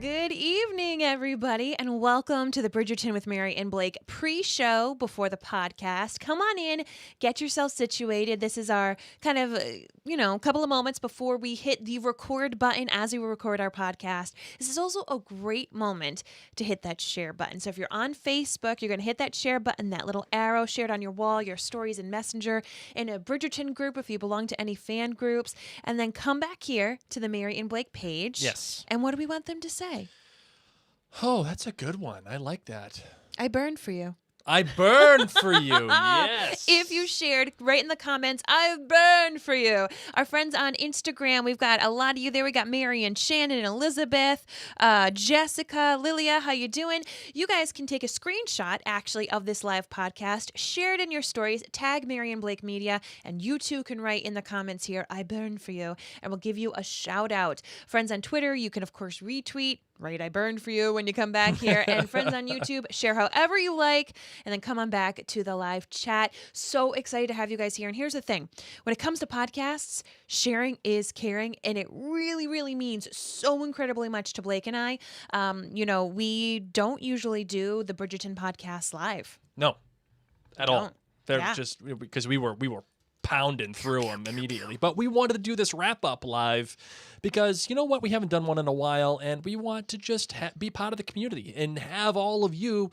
Good evening, everybody, and welcome to the Bridgerton with Mary and Blake pre-show before the podcast. Come on in, get yourself situated. This is our kind of, couple of moments before we hit the record button as we record our podcast. This is also a great moment to hit that share button. So if you're on Facebook, you're going to hit that share button, that little arrow shared on your wall, your stories in Messenger, in a Bridgerton group if you belong to any fan groups, and then come back here to the Mary and Blake page. Yes. And what do we want them to say? Oh, that's a good one. I like that. I burned for you. I burned for you. Yes. If you shared, write in the comments, I burned for you. Our friends on Instagram, we've got a lot of you there. We got Mary and Shannon, Elizabeth, Jessica, Lilia, how you doing? You guys can take a screenshot, actually, of this live podcast, share it in your stories, tag Mary and Blake Media, and you too can write in the comments here, I burned for you, and we'll give you a shout out. Friends on Twitter, you can, of course, retweet, right, I burned for you when you come back here. And friends on YouTube, share however you like, and then come on back to the live chat. So excited to have you guys here. And here's the thing. When it comes to podcasts, sharing is caring, and it really, really means so incredibly much to Blake and I. We don't usually do the Bridgerton podcast live. No, at all. They're Yeah. just because we were pounding through them immediately. But we wanted to do this wrap-up live because, you know what, we haven't done one in a while, and we want to just be part of the community and have all of you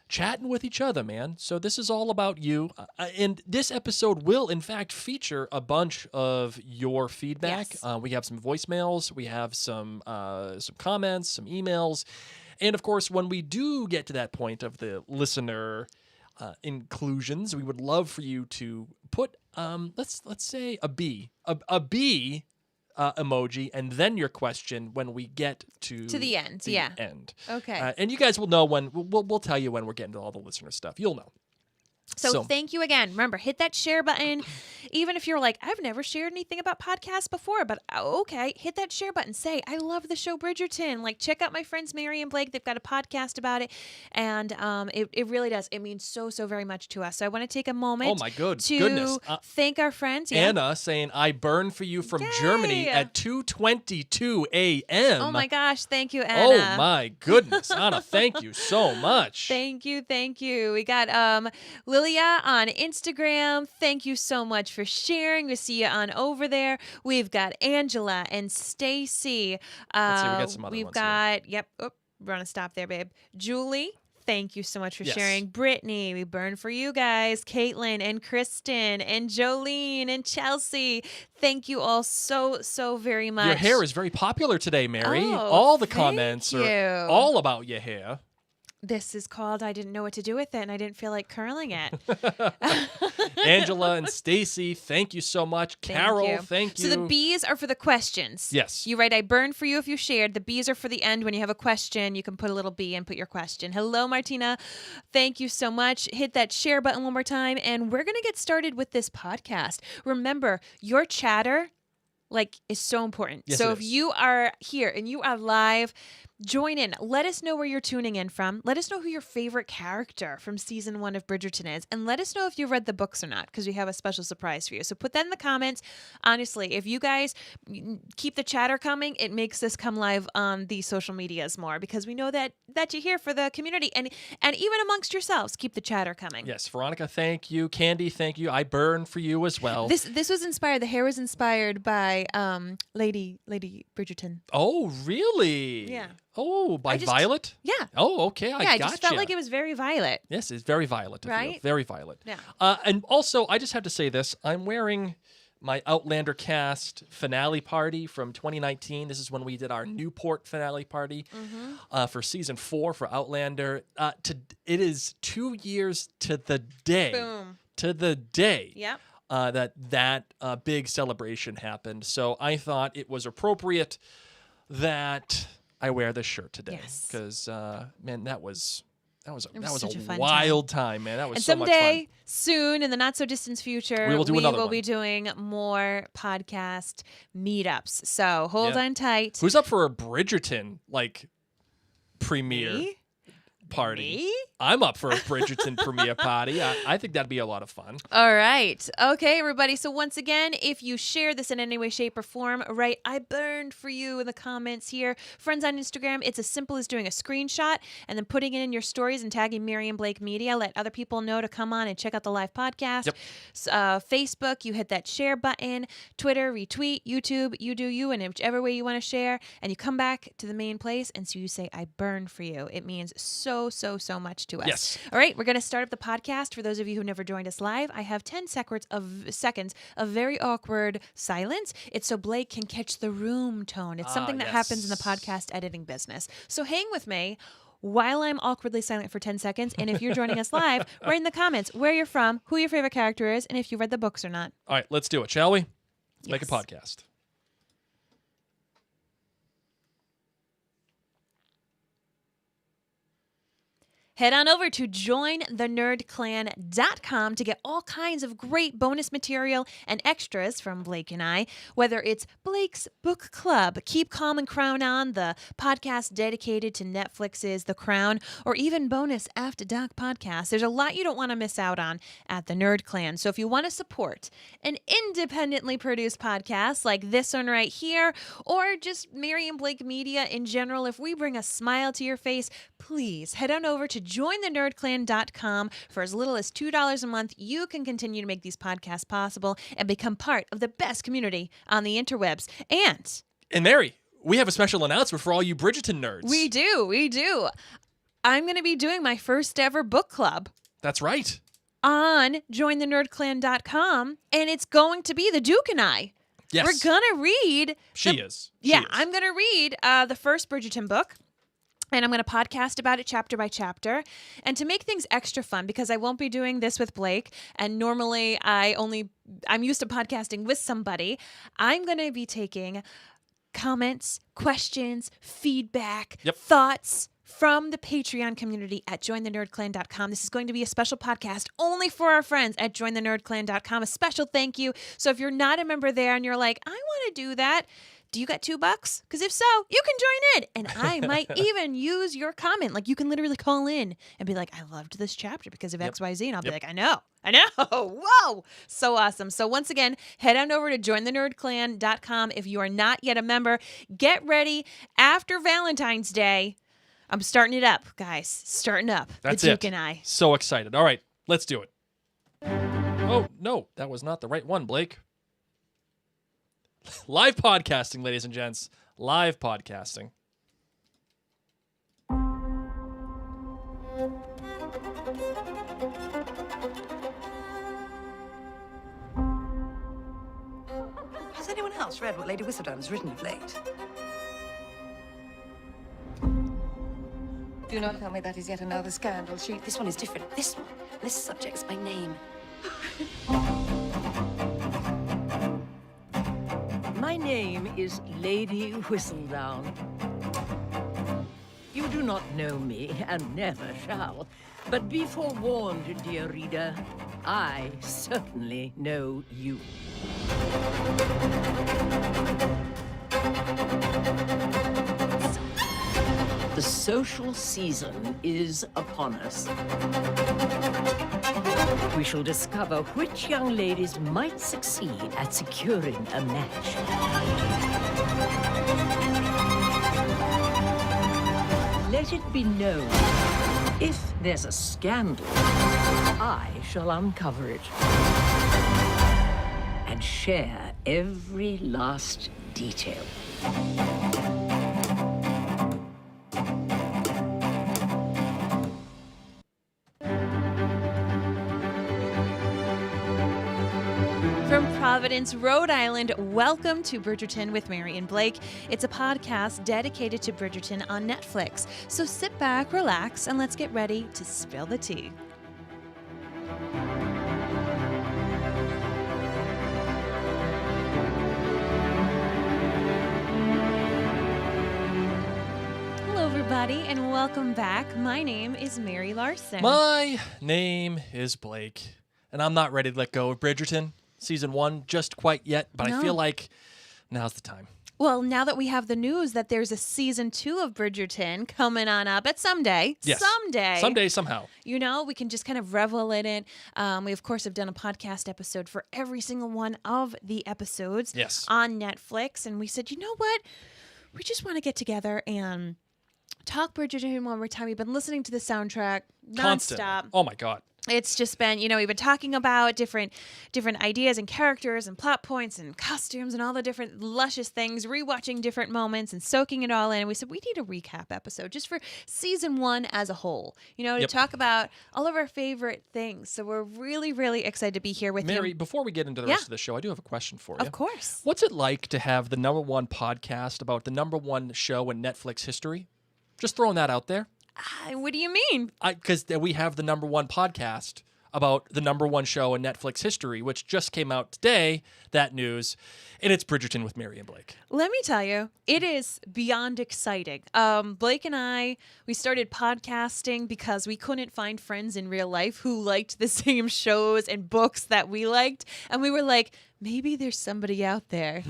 chatting with each other, man. So this is all about you. And this episode will, in fact, feature a bunch of your feedback. Yes. We have some voicemails. We have some comments, some emails. And, of course, when we do get to that point of the listener inclusions, we would love for you to put let's say a B emoji, and then your question when we get to the end. End. Okay. And you guys will know when we'll tell you when we're getting to all the listener stuff. You'll know. So thank you again. Remember, hit that share button. Even if you're like, I've never shared anything about podcasts before, but okay, hit that share button. Say, I love the show Bridgerton. Like, check out my friends Mary and Blake. They've got a podcast about it. And it really does. It means so, so very much to us. So I want to take a moment goodness. Thank our friends. Anna saying, I burn for you from Germany at 2:22 a.m. Oh, my gosh. Thank you, Anna. Oh, my goodness. Anna, thank you so much. Thank you. We got Lilia on Instagram. Thank you so much for sharing. We see you on over there. We've got Angela and Stacy. Let's see, we got some other ones here. Yep. Oh, we're going to stop there, babe. Julie. Thank you so much for Yes. sharing. Brittany, we burn for you guys. Caitlin and Kristen and Jolene and Chelsea. Thank you all so, so very much. Your hair is very popular today, Mary. Oh, all the thank comments you. are all about your hair. This is called I didn't know what to do with it, and I didn't feel like curling it. Angela and Stacy, thank you so much. Carol, thank you. So the B's are for the questions. Yes. You write, I burned for you if you shared. The B's are for the end. When you have a question, you can put a little B and put your question. Hello, Martina. Thank you so much. Hit that share button one more time, and we're going to get started with this podcast. Remember, your chatter, is so important. Yes, so it if is. you are here and you are live, join in. Let us know where you're tuning in from. Let us know who your favorite character from season 1 of Bridgerton is. And let us know if you've read the books or not, because we have a special surprise for you. So put that in the comments. Honestly, if you guys keep the chatter coming, it makes this come live on the social medias more, because we know that you're here for the community. And even amongst yourselves, keep the chatter coming. Yes, Veronica, thank you. Candy, thank you. I burn for you as well. This was inspired. The hair was inspired by Lady Bridgerton. Oh, really? Yeah. Oh, by Violet? Yeah. Oh, okay. I just felt like it was very Violet. Yes, it's very Violet. Right? Very Violet. Yeah. And also, I just have to say this. I'm wearing my Outlander cast finale party from 2019. This is when we did our Newport finale party for season 4 for Outlander. It is 2 years to the day. Boom. To the day. Yep. That big celebration happened. So I thought it was appropriate that I wear this shirt today. Yes. Because man, that was such a fun wild time, man. That was And so much fun. someday, soon, in the not so distant future, We will do another one. be doing more podcast meetups. So hold on tight. Who's up for a Bridgerton premiere? Me? party. Me? I'm up for a Bridgerton premiere party. I think that'd be a lot of fun. All right. Okay, everybody. So once again, if you share this in any way, shape, or form, write "I burned for you" in the comments here. Friends on Instagram, it's as simple as doing a screenshot and then putting it in your stories and tagging Mary and Blake Media. Let other people know to come on and check out the live podcast. Yep. Facebook, you hit that share button. Twitter, retweet. YouTube, you do you, and whichever way you want to share. And you come back to the main place, and so you say "I burned for you." It means so much to us. Yes. All right, we're going to start up the podcast. For those of you who never joined us live, I have 10 seconds of very awkward silence. It's so Blake can catch the room tone. It's something that happens in the podcast editing business. So hang with me while I'm awkwardly silent for 10 seconds. And if you're joining us live, write in the comments where you're from, who your favorite character is, and if you read the books or not. All right, let's do it, shall we? Let's make a podcast. Head on over to jointhenerdclan.com to get all kinds of great bonus material and extras from Blake and I, whether it's Blake's Book Club, Keep Calm and Crown On, the podcast dedicated to Netflix's The Crown, or even bonus After Dark podcasts. There's a lot you don't want to miss out on at the Nerd Clan. So if you want to support an independently produced podcast like this one right here, or just Mary and Blake Media in general, if we bring a smile to your face, please head on over to jointhenerdclan.com. For as little as $2 a month, you can continue to make these podcasts possible and become part of the best community on the interwebs. And Mary, we have a special announcement for all you Bridgerton nerds. We do. I'm going to be doing my first ever book club. That's right. On jointhenerdclan.com, and it's going to be the Duke and I. Yes. We're going to read. She is. I'm going to read the first Bridgerton book. And I'm going to podcast about it chapter by chapter. And to make things extra fun, because I won't be doing this with Blake, and normally I'm used to podcasting with somebody, I'm going to be taking comments, questions, feedback, thoughts from the Patreon community at jointhenerdclan.com. This is going to be a special podcast only for our friends at jointhenerdclan.com. A special thank you. So if you're not a member there and you're like, I want to do that, do you got $2? Because if so, you can join in. And I might even use your comment. Like, you can literally call in and be like, I loved this chapter because of XYZ. And I'll be like, I know. Whoa. So awesome. So once again, head on over to jointhenerdclan.com. If you are not yet a member, get ready. After Valentine's Day, I'm starting it up, guys. Starting up. That's the Duke and I. So excited. All right, let's do it. Oh, no, that was not the right one, Blake. Live podcasting, ladies and gents. Live podcasting. Has anyone else read what Lady Whistledown's written of late? Do not tell me that is yet another scandal sheet. This one is different. This subject's my name. My name is Lady Whistledown. You do not know me, and never shall. But be forewarned, dear reader, I certainly know you. The social season is upon us. We shall discover which young ladies might succeed at securing a match. Let it be known, if there's a scandal, I shall uncover it and share every last detail. From Providence, Rhode Island, welcome to Bridgerton with Mary and Blake. It's a podcast dedicated to Bridgerton on Netflix. So sit back, relax, and let's get ready to spill the tea. Hello, everybody, and welcome back. My name is Mary Larson. My name is Blake, and I'm not ready to let go of Bridgerton. Season 1 just quite yet, but I feel like now's the time. Well, now that we have the news that there's a season 2 of Bridgerton coming on up at someday, Yes. someday, Somehow. we can just kind of revel in it. We, of course, have done a podcast episode for every single one of the episodes Yes. on Netflix. And we said, you know what? We just want to get together and talk Bridgerton one more time. We've been listening to the soundtrack Constantly. nonstop. Oh my God. It's just been, we've been talking about different ideas and characters and plot points and costumes and all the different luscious things, rewatching different moments and soaking it all in. And we said, we need a recap episode just for season 1 as a whole, to talk about all of our favorite things. So we're really, really excited to be here with Mary, you. before we get into the rest of the show, I do have a question for you. Of course. What's it like to have the #1 podcast about the #1 show in Netflix history? Just throwing that out there. What do you mean? Because we have the #1 podcast about the #1 show in Netflix history, which just came out today, that news, and it's Bridgerton with Mary and Blake. Let me tell you, it is beyond exciting. Blake and I, we started podcasting because we couldn't find friends in real life who liked the same shows and books that we liked. And we were like, maybe there's somebody out there.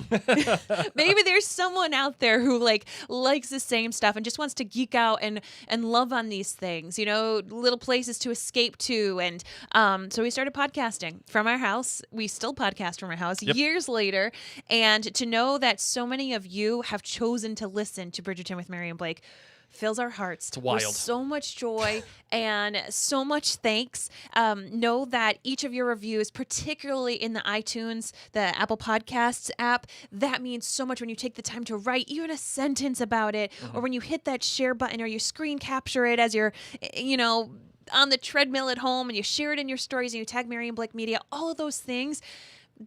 Maybe there's someone out there who likes the same stuff and just wants to geek out and love on these things, little places to escape to. And so we started podcasting from our house. We still podcast from our house years later. And to know that so many of you have chosen to listen to Bridgerton with Mary and Blake fills our hearts It's wild. with so much joy and so much thanks. Know that each of your reviews, particularly in the iTunes, the Apple Podcasts app, that means so much when you take the time to write even a sentence about it, or when you hit that share button or you screen capture it as you're, on the treadmill at home and you share it in your stories and you tag Mary and Blake Media. All of those things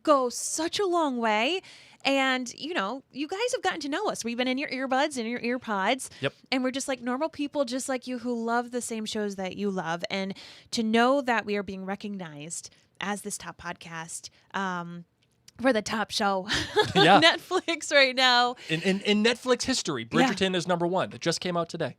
go such a long way. And, you guys have gotten to know us. We've been in your earbuds and your ear pods. Yep. And we're just like normal people, just like you, who love the same shows that you love. And to know that we are being recognized as this top podcast, for the top show Yeah. on Netflix right now. In Netflix history, Bridgerton is #1. It just came out today.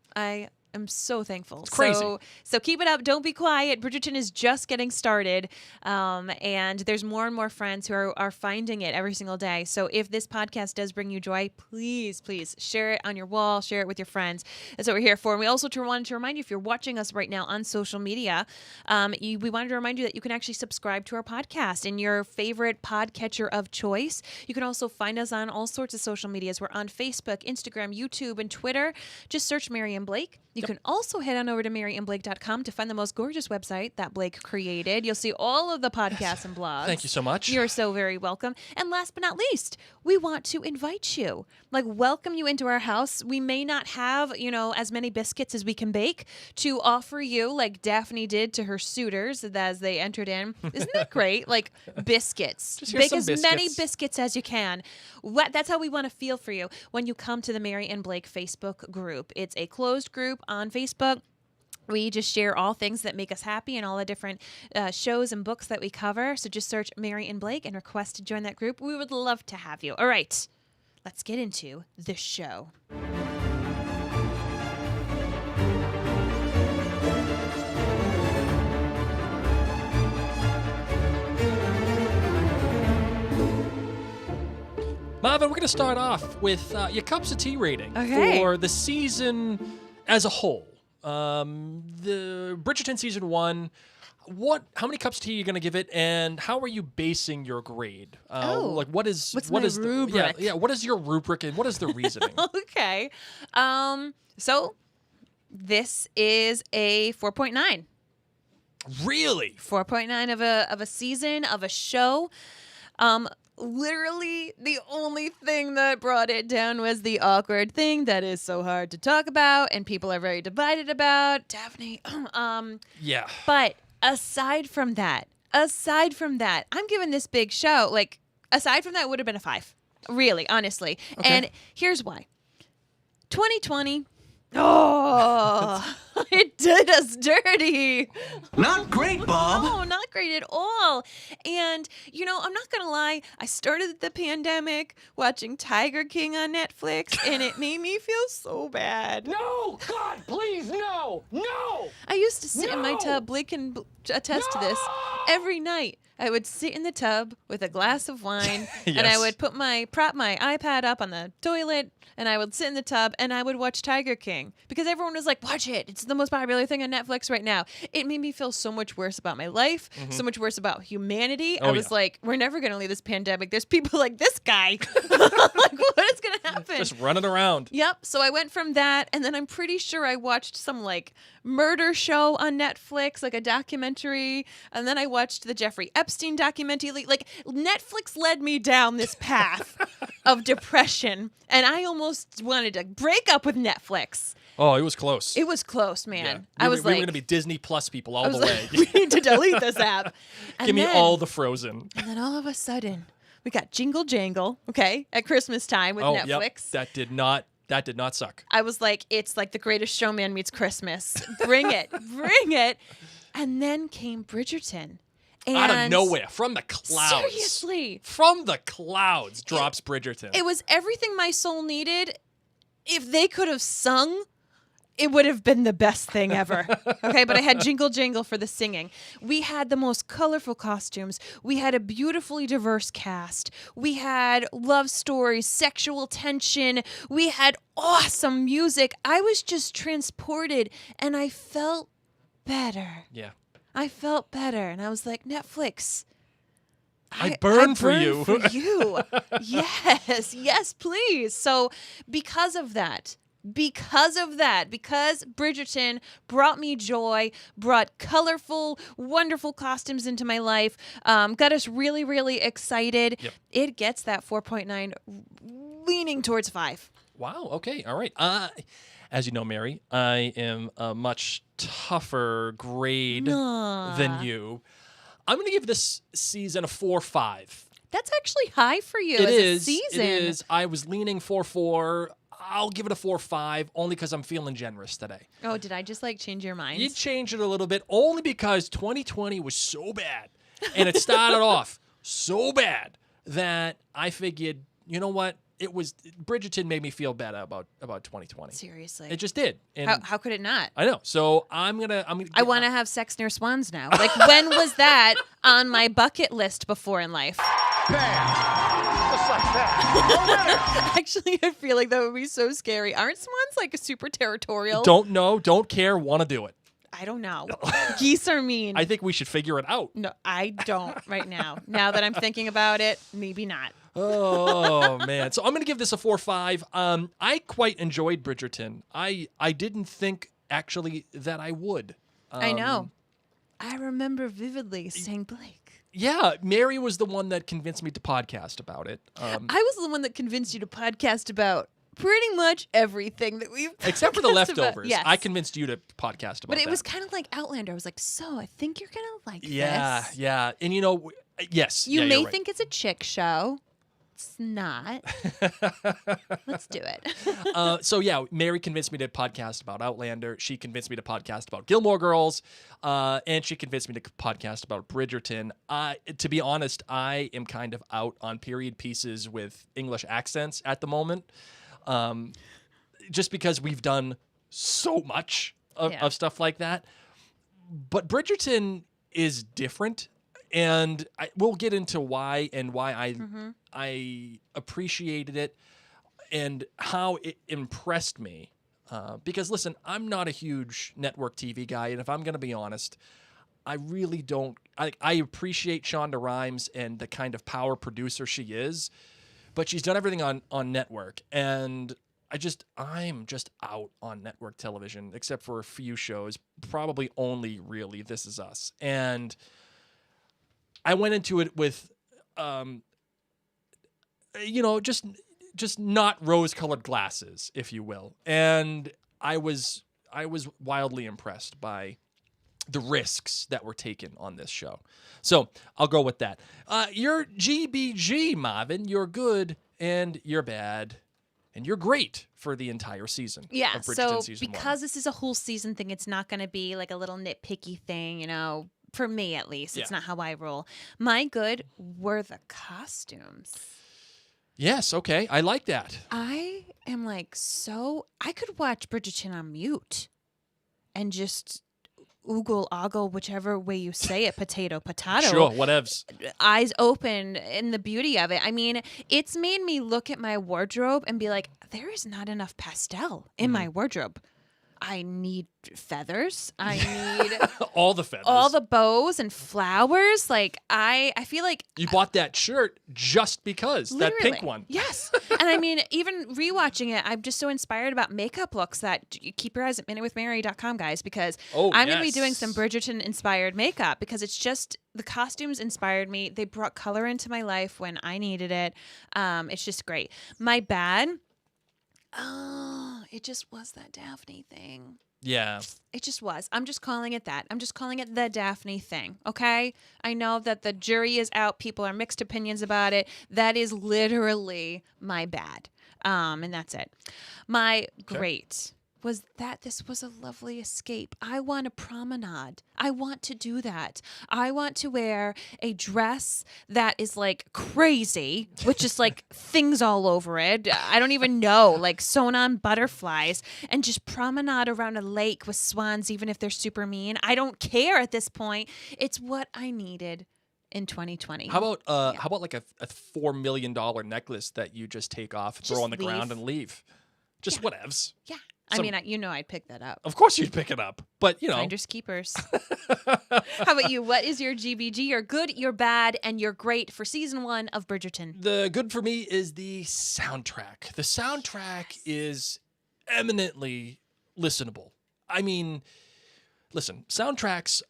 I'm so thankful. It's crazy. So keep it up. Don't be quiet. Bridgerton is just getting started. And there's more and more friends who are finding it every single day. So if this podcast does bring you joy, please share it on your wall, share it with your friends. That's what we're here for. And we also wanted to remind you, if you're watching us right now on social media, we wanted to remind you that you can actually subscribe to our podcast in your favorite podcatcher of choice. You can also find us on all sorts of social medias. We're on Facebook, Instagram, YouTube, and Twitter. Just search Mary and Blake. You can also head on over to maryandblake.com to find the most gorgeous website that Blake created. You'll see all of the podcasts and blogs. Thank you so much. You're so very welcome. And last but not least, we want to invite you, welcome you into our house. We may not have, as many biscuits as we can bake to offer you, like Daphne did to her suitors as they entered in. Isn't that great? Biscuits. Just here's Bake some as many biscuits. biscuits as you can. That's how we want to feel for you when you come to the Mary and Blake Facebook group. It's a closed group on Facebook. We just share all things that make us happy and all the different shows and books that we cover. So just search Mary and Blake and request to join that group. We would love to have you. All right, let's get into the show. Marvin, we're going to start off with your cups of tea rating Okay. for the season as a whole. The Bridgerton season 1. How many cups of tea are you going to give it, and how are you basing your grade? What's my rubric? What is your rubric, and what is the reasoning? Okay. So this is a 4.9. Really? 4.9 of a season of a show. Literally the only thing that brought it down was the awkward thing that is so hard to talk about and people are very divided about. Daphne. Yeah. But aside from that, I'm giving this big show, aside from that, it would have been a 5. Really, honestly. Okay. And here's why. 2020. Oh, it did us dirty. Not great, Bob. No, not great at all. And, I'm not going to lie. I started the pandemic watching Tiger King on Netflix, and it made me feel so bad. No, God, please, no, no. I used to sit in my No! tub. Blake can attest to this. Every night I would sit in the tub with a glass of wine, and I Yes. would prop my iPad up on the toilet, and I would sit in the tub, and I would watch Tiger King because everyone was like, "Watch it! It's the most popular thing on Netflix right now." It made me feel so much worse about my life, so much worse about humanity. I was like, "We're never gonna leave this pandemic. There's people like this guy. Like, what is gonna happen?" Just running around. Yep. So I went from that, and then I'm pretty sure I watched some like murder show on Netflix, like a documentary, and then I watched the Jeffrey Epstein documentary. Like Netflix led me down this path of depression, and I almost wanted to break up with Netflix. Oh, it was close. It was close, man. Yeah. I was we like, were going to be Disney Plus people all the like, way. we need to delete this app. And Give me then- all the Frozen. And then all of a sudden, we got Jingle Jangle, okay, at Christmas time with Yep. Netflix. That did not suck. I was like, it's like The Greatest Showman meets Christmas. Bring it, bring it. And then came Bridgerton. And Out of nowhere, from the clouds. Seriously. From the clouds drops Bridgerton. It was everything my soul needed. If they could have sung, it would have been the best thing ever. Okay, but I had Jingle Jangle for the singing. We had the most colorful costumes. We had a beautifully diverse cast. We had love stories, sexual tension. We had awesome music. I was just transported, and I felt better. Yeah. I felt better, and I was like, Netflix. I burn for you. For you. Yes, please. So because of that, because Bridgerton brought me joy, brought colorful, wonderful costumes into my life, got us really, really excited. Yep. It gets that 4.9, leaning towards 5. Wow. Okay. All right. As you know, Mary, I am a much tougher grade than you. I'm going to give this season a 4.5. That's actually high for you It as is. a season. It is. I was leaning 4.4. I'll give it a 4.5 only because I'm feeling generous today. Oh, did I just like change your mind? You changed it a little bit only because 2020 was so bad. And it started off so bad that I figured, you know what? Bridgerton made me feel better about 2020. Seriously. It just did. And How could it not? I know. So I'm gonna. I want to have sex near swans now. Like, when was that on my bucket list before in life? Bam! Just like that. Actually, I feel like that would be so scary. Aren't swans like super territorial? Don't know, don't care, want to do it. I don't know. Geese are mean. I think we should figure it out. No, I don't right now. Now that I'm thinking about it, maybe not. Oh man. So I'm gonna give this a 4.5. I quite enjoyed Bridgerton. I didn't think actually that I would. I know. I remember vividly saying, Blake. Yeah, Mary was the one that convinced me to podcast about it. I was the one that convinced you to podcast about pretty much everything that we've Except for the podcasted leftovers. about. Yes. I convinced you to podcast about But it that. was kind of like Outlander. I was like, so I think you're going to like this. Yeah. And you know, yes. You yeah, may you're right. think it's a chick show. It's not. Let's do it. So yeah, Mary convinced me to podcast about Outlander. She convinced me to podcast about Gilmore Girls, and she convinced me to podcast about Bridgerton. To be honest, I am kind of out on period pieces with English accents at the moment, just because we've done so much of stuff like that. But Bridgerton is different. And we'll get into why and why I appreciated it and how it impressed me. Because, listen, I'm not a huge network TV guy. And if I'm going to be honest, I really don't. I appreciate Shonda Rhimes and the kind of power producer she is. But she's done everything on network. And I'm just out on network television, except for a few shows. Probably only really This Is Us. And I went into it with, just not rose-colored glasses, if you will, and I was wildly impressed by the risks that were taken on this show. So I'll go with that. You're GBG, Marvin. You're good and you're bad, and you're great for the entire season. Yeah, of Bridgerton so season because 1. this is a whole season thing, it's not going to be like a little nitpicky thing, you know. For me, at least. It's Yeah. not how I roll. My good were the costumes. Yes, okay, I like that. I am like I could watch Bridgerton on mute and just oogle, ogle, whichever way you say it, potato, Sure, whatevs. eyes open in the beauty of it. I mean, it's made me look at my wardrobe and be like, there is not enough pastel in my wardrobe. I need feathers. I need All the feathers. all the bows and flowers. Like I feel like You bought that shirt just because, that pink literally. one. Yes. And I mean, even rewatching it, I'm just so inspired about makeup looks that you keep your eyes at minutewithmary.com, guys, because I'm going to be doing some Bridgerton inspired makeup because it's just the costumes inspired me. They brought color into my life when I needed it. It's just great. My bad. Oh, it just was that Daphne thing. Yeah. It just was. I'm just calling it that. I'm just calling it the Daphne thing, okay? I know that the jury is out. People are mixed opinions about it. That is literally my bad. And that's it. My great was that this was a lovely escape. I want a promenade. I want to do that. I want to wear a dress that is like crazy, with just like things all over it. I don't even know, like sewn on butterflies, and just promenade around a lake with swans, even if they're super mean. I don't care at this point. It's what I needed in 2020. How about like a $4 million necklace that you just take off, throw Just on the ground, leave. and leave? Just whatevs. Yeah. Some- I mean, you know I'd pick that up. Of course you'd pick it up, but you know. Finders keepers. How about you? What is your GBG? Your good, your bad, and your great for season 1 of Bridgerton? The good for me is the soundtrack. The soundtrack is eminently listenable. I mean, listen, soundtracks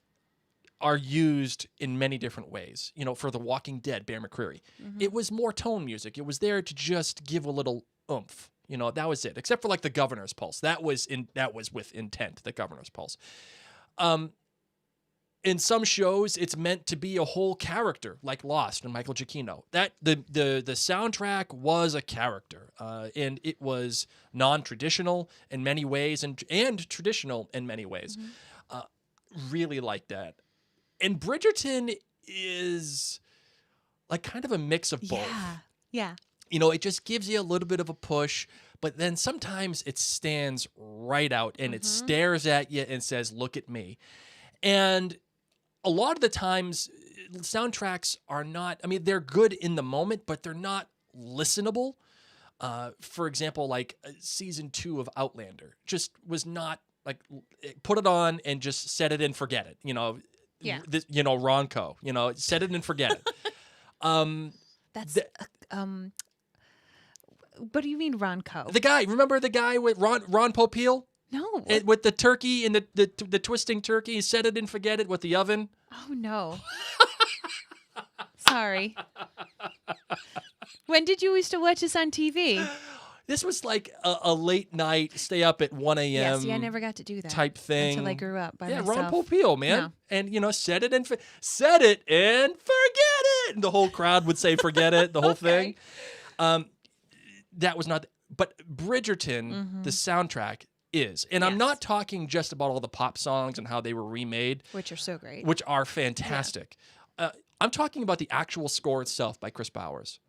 are used in many different ways. You know, for The Walking Dead, Bear McCreary, it was more tone music. It was there to just give a little oomph. You know, that was it. Except for like the Governor's Pulse, that was with intent. The Governor's Pulse. In some shows, it's meant to be a whole character, like Lost and Michael Giacchino. That the soundtrack was a character, and it was non-traditional in many ways, and traditional in many ways. Really like that. And Bridgerton is like kind of a mix of both. Yeah. You know, it just gives you a little bit of a push, but then sometimes it stands right out and it stares at you and says, "Look at me." And a lot of the times, soundtracks are not, I mean, they're good in the moment, but they're not listenable. For example, like season 2 of Outlander just was not like, put it on and just set it and forget it. You know, Ronco, you know, set it and forget it. That's what do you mean, Ronco? The guy, remember the guy with Ron Popeil? No. With the turkey and the twisting turkey, set it and forget it with the oven. Oh no. Sorry. When did you used to watch this on TV? This was like a late night, stay up at 1 a.m. Yeah, see, I never got to do that type thing. until I grew up by Ron myself. Popeil, man. No. And, you know, set it and forget it. And the whole crowd would say forget it, the whole thing. That was not, but Bridgerton, the soundtrack is. And I'm not talking just about all the pop songs and how they were remade. Which are so great. Which are fantastic. I'm talking about the actual score itself by Chris Bowers.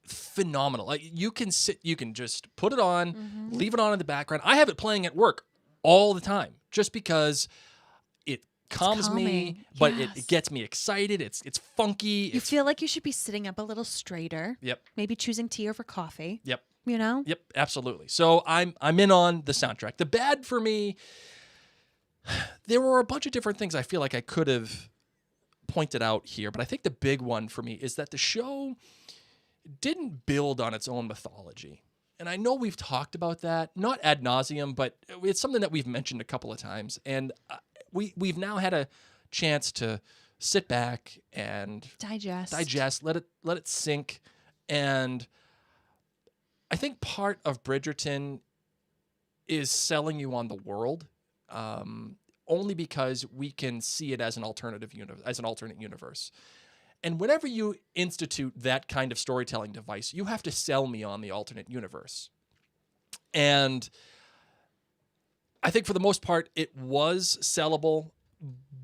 Phenomenal. Like you can just put it on, leave it on in the background. I have it playing at work all the time just because it calms me, but it gets me excited. It's funky. You feel like you should be sitting up a little straighter. Yep. Maybe choosing tea over coffee. Yep. You know? Yep, absolutely. So I'm in on the soundtrack. The bad for me, there were a bunch of different things I feel like I could have pointed out here, but I think the big one for me is that the show didn't build on its own mythology. And I know we've talked about that, not ad nauseum, but it's something that we've mentioned a couple of times. And we've now had a chance to sit back and digest, let it sink. And I think part of Bridgerton is selling you on the world, only because we can see it as an alternate universe. And whenever you institute that kind of storytelling device, you have to sell me on the alternate universe. And I think for the most part, it was sellable,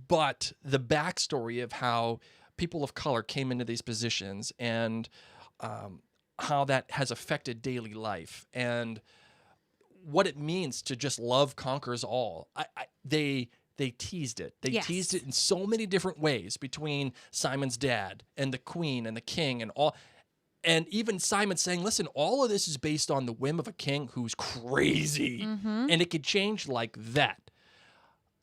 but the backstory of how people of color came into these positions and how that has affected daily life and what it means to just love conquers all. They they teased it. They Yes. teased it in so many different ways between Simon's dad and the queen and the king and all. And even Simon saying, listen, all of this is based on the whim of a king who's crazy. And it could change like that.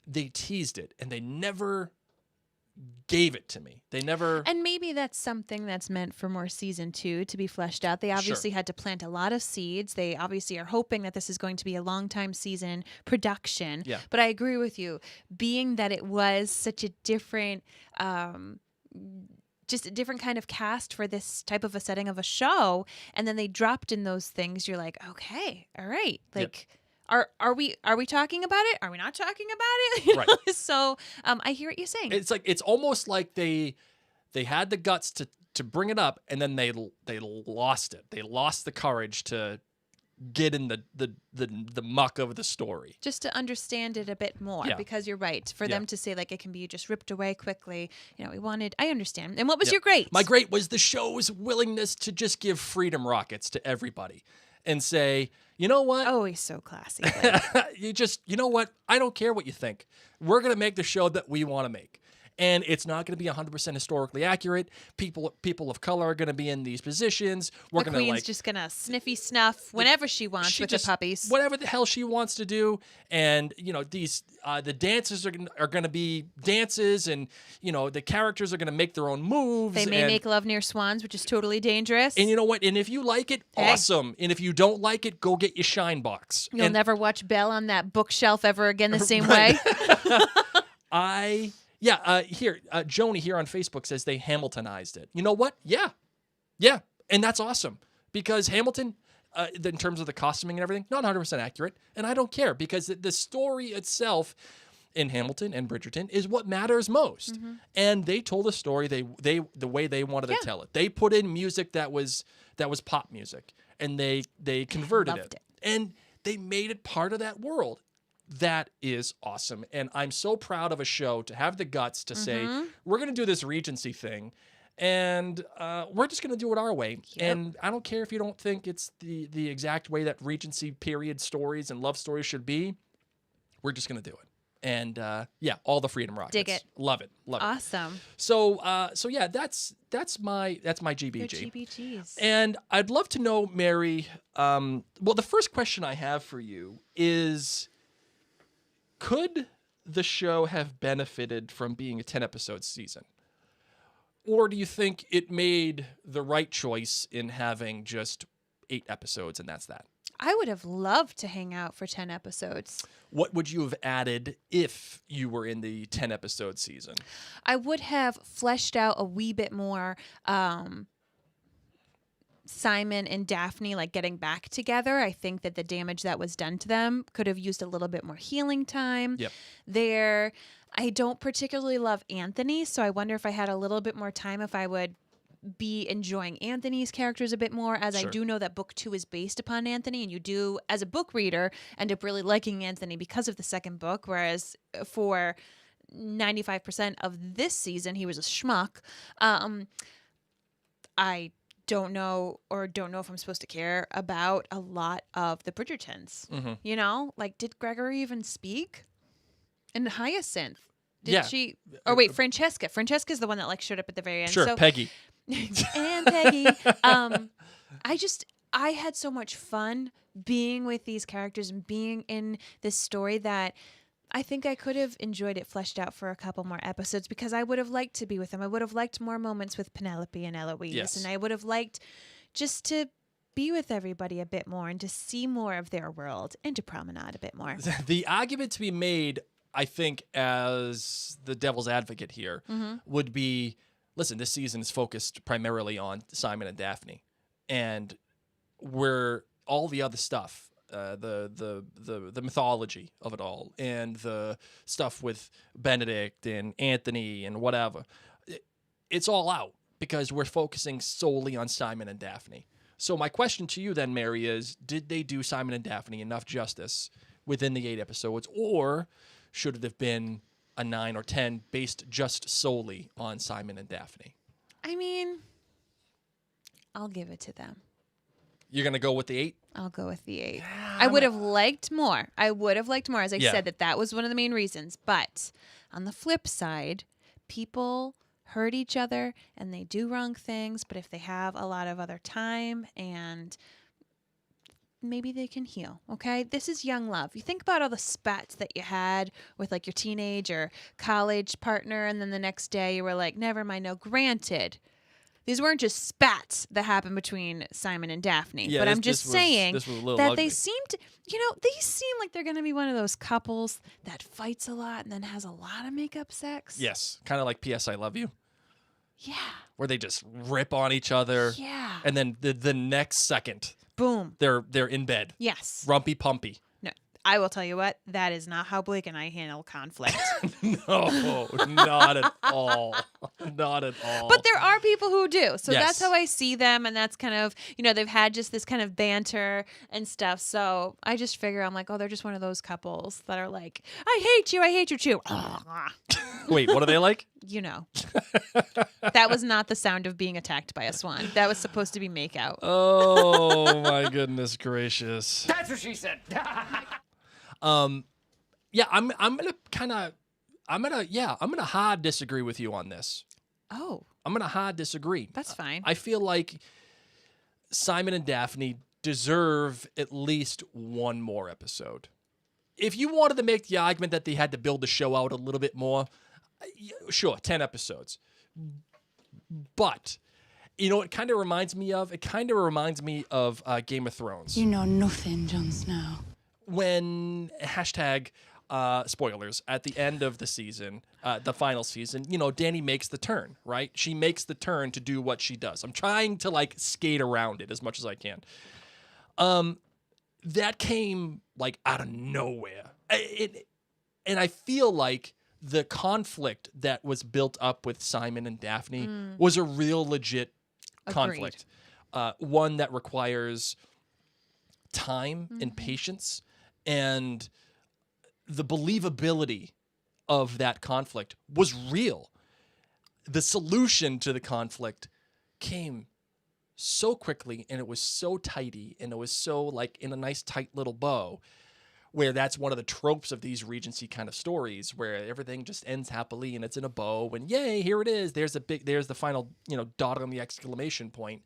They teased it and they never gave it to me. They never. And maybe that's something that's meant for more season 2 to be fleshed out. They obviously had to plant a lot of seeds. They obviously are hoping that this is going to be a long time season production. Yeah. But I agree with you. Being that it was such a different, just a different kind of cast for this type of a setting of a show, and then they dropped in those things, you're like, okay, all right. Like, Are we talking about it? Are we not talking about it? You know? Right. So I hear what you're saying. It's like it's almost like they had the guts to bring it up, and then they lost it. They lost the courage to get in the muck of the story. Just to understand it a bit more, Yeah. because you're right. For Yeah. them to say like it can be just ripped away quickly, I understand. And what was your great? My great was the show's willingness to just give freedom rockets to everybody and say, you know what? Oh, he's so classy. You know what? I don't care what you think. We're going to make the show that we want to make. And it's not going to be 100% historically accurate. People of color are going to be in these positions. We're The going queen's to just gonna sniffy snuff whenever she wants with the puppies. whatever the hell she wants to do. And these the dances are going to be dances, and the characters are going to make their own moves. They may and, make love near swans, which is totally dangerous. And you know what? And if you like it, Hey. awesome. And if you don't like it, go get your shine box. You'll And never watch Belle on that bookshelf ever again the same way. Joni here on Facebook says they Hamiltonized it. You know what? Yeah, and that's awesome because Hamilton, in terms of the costuming and everything, not 100% accurate, and I don't care because the story itself in Hamilton and Bridgerton is what matters most. And they told a story the way they wanted to tell it. They put in music that was pop music, and they converted Loved it. and they made it part of that world. That is awesome. And I'm so proud of a show to have the guts to say, we're going to do this Regency thing, and we're just going to do it our way. And I don't care if you don't think it's the exact way that Regency period stories and love stories should be. We're just going to do it. And all the freedom rockets. Dig it. Love it. Awesome. So yeah, that's my GBG. Your GBGs. And I'd love to know, Mary, the first question I have for you is, could the show have benefited from being a 10-episode season? Or do you think it made the right choice in having just 8 episodes and that's that? I would have loved to hang out for 10 episodes. What would you have added if you were in the 10-episode season? I would have fleshed out a wee bit more Simon and Daphne like getting back together. I think that the damage that was done to them could have used a little bit more healing time. Yep. There, I don't particularly love Anthony, so I wonder if I had a little bit more time if I would be enjoying Anthony's characters a bit more, as Sure. I do know that book 2 is based upon Anthony, and you do, as a book reader, end up really liking Anthony because of the second book, whereas for 95% of this season, he was a schmuck. I don't know if I'm supposed to care about a lot of the Bridgertons. Like, did Gregory even speak? And Hyacinth, did she? Or wait, Francesca. Francesca's the one that like showed up at the very end. Sure, So, Peggy. and Peggy. I had so much fun being with these characters and being in this story that I think I could have enjoyed it fleshed out for a couple more episodes, because I would have liked to be with them. I would have liked more moments with Penelope and Eloise. Yes. And I would have liked just to be with everybody a bit more and to see more of their world and to promenade a bit more. The argument to be made, I think, as the devil's advocate here, would be, listen, this season is focused primarily on Simon and Daphne, and where all the other stuff, the mythology of it all, and the stuff with Benedict and Anthony and whatever, it's all out because we're focusing solely on Simon and Daphne. So my question to you then, Mary, is, did they do Simon and Daphne enough justice within the 8 episodes, or should it have been a 9 or 10 based just solely on Simon and Daphne? I mean, I'll give it to them. You're going to go with the 8? I'll go with the 8. I would have liked more. As I Yeah. said, that was one of the main reasons. But on the flip side, people hurt each other and they do wrong things. But if they have a lot of other time and maybe they can heal. Okay. This is young love. You think about all the spats that you had with like your teenage or college partner. And then the next day you were like, never mind. No, granted. These weren't just spats that happened between Simon and Daphne. Yeah, but I'm this just was saying a little that ugly. they seemed, they seem like they're going to be one of those couples that fights a lot and then has a lot of makeup sex. Yes, kind of like P.S. I Love You, Yeah. where they just rip on each other. Yeah. And then the next second, Boom. they're in bed. Yes. Rumpy pumpy. No, I will tell you what, that is not how Blake and I handle conflict. No, not at all. Not at all. But there are people who do. So Yes. that's how I see them. And that's kind of, they've had just this kind of banter and stuff. So I just figure I'm like, oh, they're just one of those couples that are like, I hate you too. Wait, what are they like? That was not the sound of being attacked by a swan. That was supposed to be make out. Oh my goodness gracious. That's what she said. Yeah, I'm gonna hard disagree with you on this. Oh, I'm gonna hard disagree. that's fine. I feel like Simon and Daphne deserve at least one more episode. If you wanted to make the argument that they had to build the show out a little bit more, sure, 10 episodes. But, it kind of reminds me of? It kind of reminds me of Game of Thrones. You know nothing, Jon Snow. When, spoilers, at the end of the season, the final season, Dany makes the turn, right? She makes the turn to do what she does. I'm trying to, skate around it as much as I can. That came, out of nowhere. And I feel like the conflict that was built up with Simon and Daphne was a real legit conflict. One that requires time and patience, and the believability of that conflict was real. The solution to the conflict came so quickly, and it was so tidy, and it was so in a nice tight little bow, where that's one of the tropes of these Regency kind of stories, where everything just ends happily and it's in a bow, and yay, here it is. There's the final, dot on the exclamation point.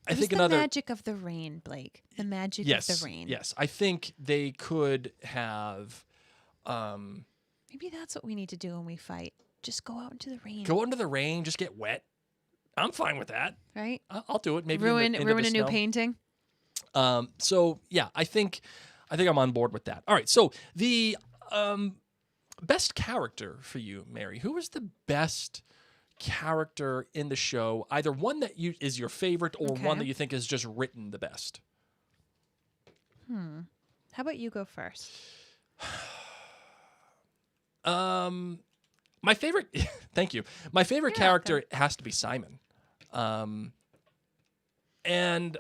I think the magic of the rain, Blake. The magic of the rain. Yes, I think they could have. Maybe that's what we need to do when we fight. Just go out into the rain. Go into the rain, just get wet. I'm fine with that. Right? I'll do it. Maybe ruin into a the new snow. painting. So yeah, I think I'm on board with that. All right. So the best character for you, Mary. Who was the best character in the show? Either one that is your favorite, or one that you think is just written the best. How about you go first? My favorite. Thank you. My favorite character has to be Simon. And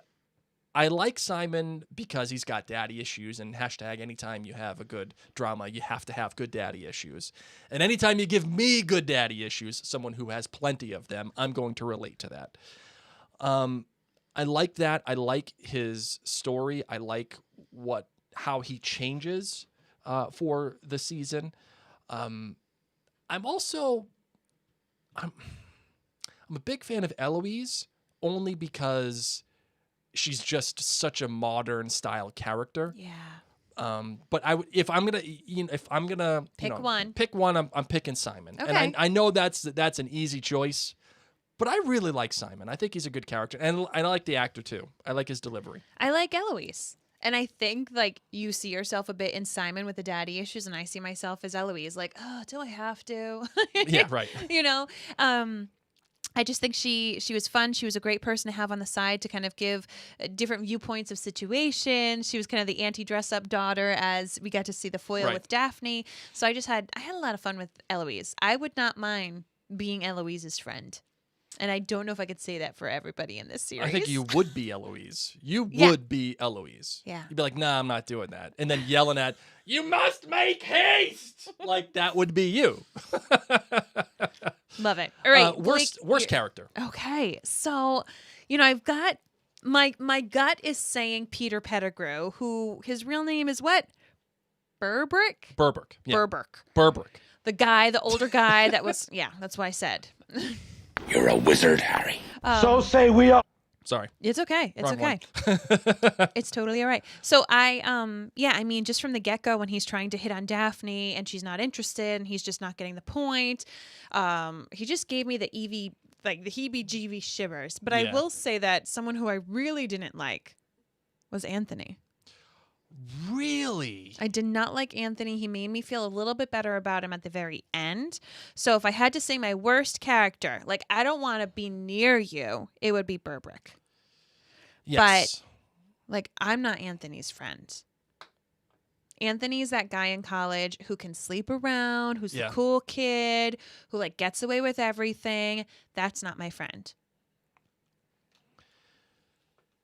I like Simon because he's got daddy issues, and anytime you have a good drama, you have to have good daddy issues. And anytime you give me good daddy issues, someone who has plenty of them, I'm going to relate to that. I like that. I like his story. I like how he changes for the season. I'm a big fan of Eloise, only because she's just such a modern style character. Yeah. But if I'm gonna pick one, I'm picking Simon. Okay. And I know that's an easy choice, but I really like Simon. I think he's a good character, and I like the actor too. I like his delivery. I like Eloise. And I think you see yourself a bit in Simon with the daddy issues, and I see myself as Eloise, oh, do I have to? Yeah, right. I just think she was fun. She was a great person to have on the side to kind of give different viewpoints of situations. She was kind of the anti-dress-up daughter as we got to see the foil with Daphne. So I had a lot of fun with Eloise. I would not mind being Eloise's friend. And I don't know if I could say that for everybody in this series. I think you would be Eloise. You would be Eloise. Yeah. You'd be like, nah, I'm not doing that. And then yelling at, you must make haste. That would be you. Love it. All right. Worst character. Okay. So, I've got My gut is saying Peter Pettigrew, who his real name is what? Burbrick? Burbrick. Yeah. Burbrick. Burbrick. The older guy that was, yeah, that's why I said. You're a wizard, Harry. So say we are. Sorry. It's okay. It's Wrong okay. one. It's totally all right. So I mean, just from the get-go when he's trying to hit on Daphne and she's not interested and he's just not getting the point, he just gave me the heebie-jeebie shivers. But I Yeah. will say that someone who I really didn't like was Anthony. Really? I did not like Anthony. He made me feel a little bit better about him at the very end. So if I had to say my worst character, like I don't want to be near you, it would be Burbrick. Yes. Like, I'm not Anthony's friend. Anthony's that guy in college who can sleep around, who's Yeah. the cool kid, who, like, gets away with everything. That's not my friend.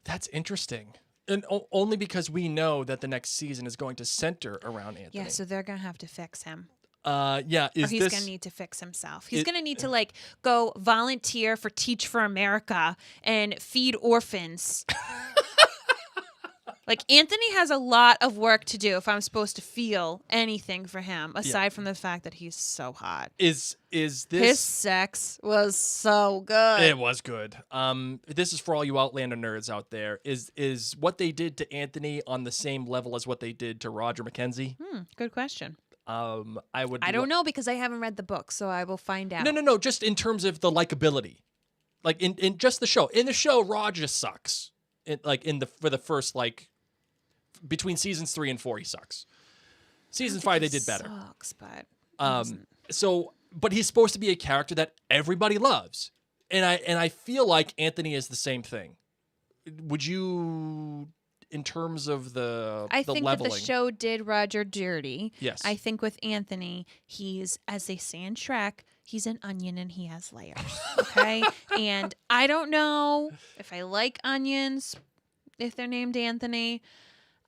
That's interesting. And only because we know that the next season is going to center around Anthony. Yeah, so they're going to have to fix him. Yeah. Or he's going to need to fix himself. He's going to need to, like, go volunteer for Teach for America and feed orphans. Like, Anthony has a lot of work to do if I'm supposed to feel anything for him, aside from the fact that he's so hot. Is this His sex was so good. It was good. This is for all you Outlander nerds out there. Is what they did to Anthony on the same level as what they did to Roger Mackenzie? Good question. I don't know because I haven't read the book, so I will find out. No. Just in terms of the likability, like in just the show. In the show, Roger sucks. For the first between seasons 3 and 4, he sucks. Season 5, they did better. Sucks, but But he's supposed to be a character that everybody loves, and I feel like Anthony is the same thing. Would you, in terms of the think leveling? that the show did Roger dirty. Yes. I think with Anthony, he's, as they say in Shrek, he's an onion and he has layers. Okay? And I don't know if I like onions, if they're named Anthony.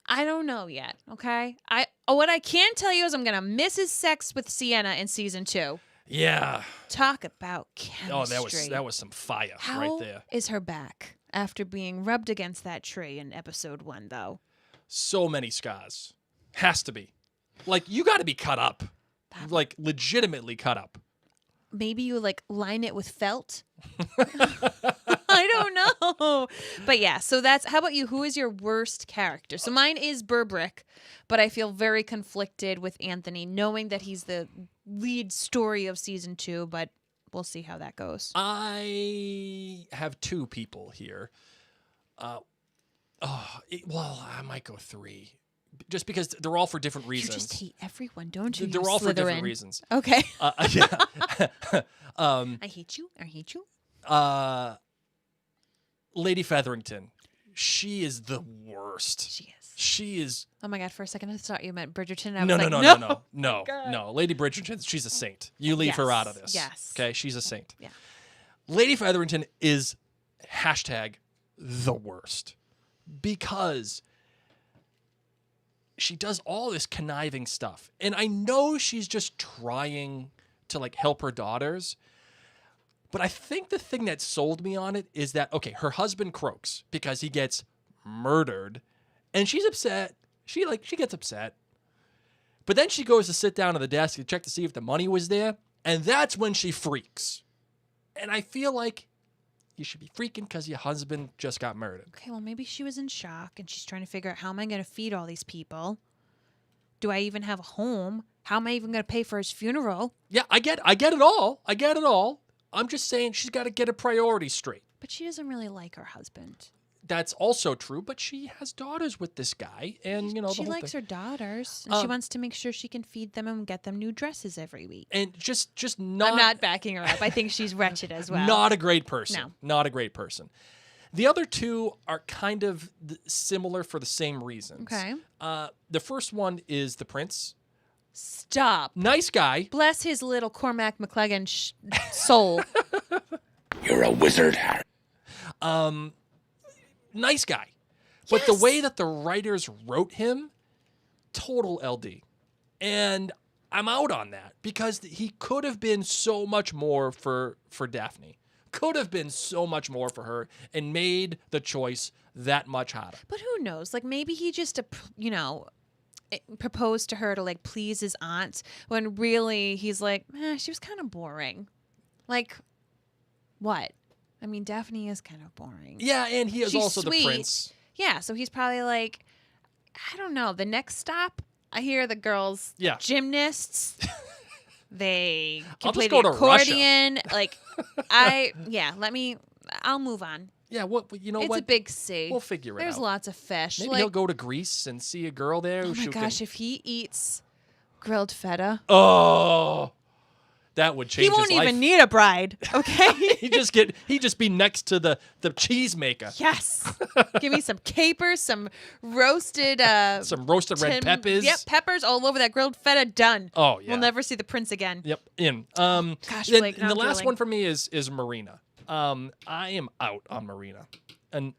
I don't know yet, okay? What I can tell you is I'm going to miss his sex with Sienna in season 2. Yeah. Talk about chemistry. Oh, that was some fire How right there. is her back after being rubbed against that tree in episode 1, though? So many scars. Has to be. Like, you got to be cut up. Like, legitimately cut up. Maybe you, like, line it with felt? I don't know. But yeah, so how about you? Who is your worst character? So mine is Burbrick, but I feel very conflicted with Anthony, knowing that he's the lead story of season 2, but we'll see how that goes. I have 2 people here. I might go 3. Just because they're all for different reasons. You just hate everyone, don't you? They're all for different reasons. Okay. Yeah. I hate you. Lady Featherington. She is the worst. She is. Oh my God, for a second I thought you meant Bridgerton. I was No. Lady Bridgerton, she's a saint. You leave her out of this. Yes. Okay, she's a saint. Yeah. Lady Featherington is #the worst because she does all this conniving stuff. And I know she's just trying to help her daughters. But I think the thing that sold me on it is that, okay, her husband croaks because he gets murdered and she's upset. She gets upset. But then she goes to sit down at the desk to check to see if the money was there. And that's when she freaks. And I feel like you should be freaking because your husband just got murdered. Okay, well, maybe she was in shock and she's trying to figure out, how am I going to feed all these people? Do I even have a home? How am I even going to pay for his funeral? Yeah, I get it all. I'm just saying she's got to get her priorities straight. But she doesn't really like her husband. That's also true, but she has daughters with this guy, and the she whole likes thing. her daughters, and she wants to make sure she can feed them and get them new dresses every week. And just not. I'm not backing her up. I think she's wretched as well. Not a great person. No. Not a great person. The other 2 are kind of similar for the same reasons. Okay. The first one is the prince. Stop. Nice guy. Bless his little Cormac McLagan soul. You're a wizard, Harry. Nice guy. But the way that the writers wrote him, total LD. And I'm out on that because he could have been so much more for Daphne. could have been so much more for her and made the choice that much harder. But who knows? Like maybe he just, proposed to her to like please his aunt when really he's like, she was kind of boring. Like, what? I mean, Daphne is kind of boring. Yeah, and he is She's also sweet. the prince. Yeah, so he's probably like, I don't know. The next stop, I hear the girls, gymnasts. They can I'll play just go the to Russia. accordion. Like, I'll move on. Yeah, It's a big sea. We'll figure it out. There's lots of fish. Maybe he'll go to Greece and see a girl there. Oh my gosh, if he eats grilled feta. Oh, that would change He won't his life. even need a bride, okay? He'd just be next to the cheese maker. Yes. Give me some capers, some roasted red peppers. Yep, peppers all over that grilled feta. Done. Oh yeah. We'll never see the prince again. Yep, in. Gosh, then, Blake, now the I'm last drooling. one for me is Marina. I am out on Marina, and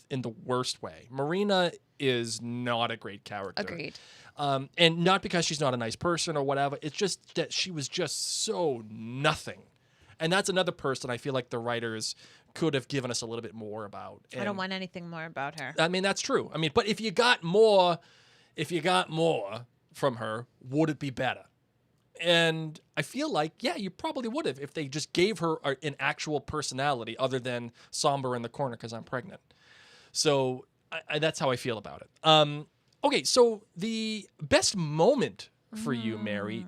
in the worst way. Marina is not a great character. Agreed. And not because she's not a nice person or whatever. It's just that she was just so nothing. And that's another person I feel like the writers could have given us a little bit more about. I don't want anything more about her. I mean, that's true. I mean, but if you got more from her, would it be better? And I feel like, yeah, you probably would have if they just gave her an actual personality other than somber in the corner because I'm pregnant. So that's how I feel about it. Okay, so the best moment for you, Mary.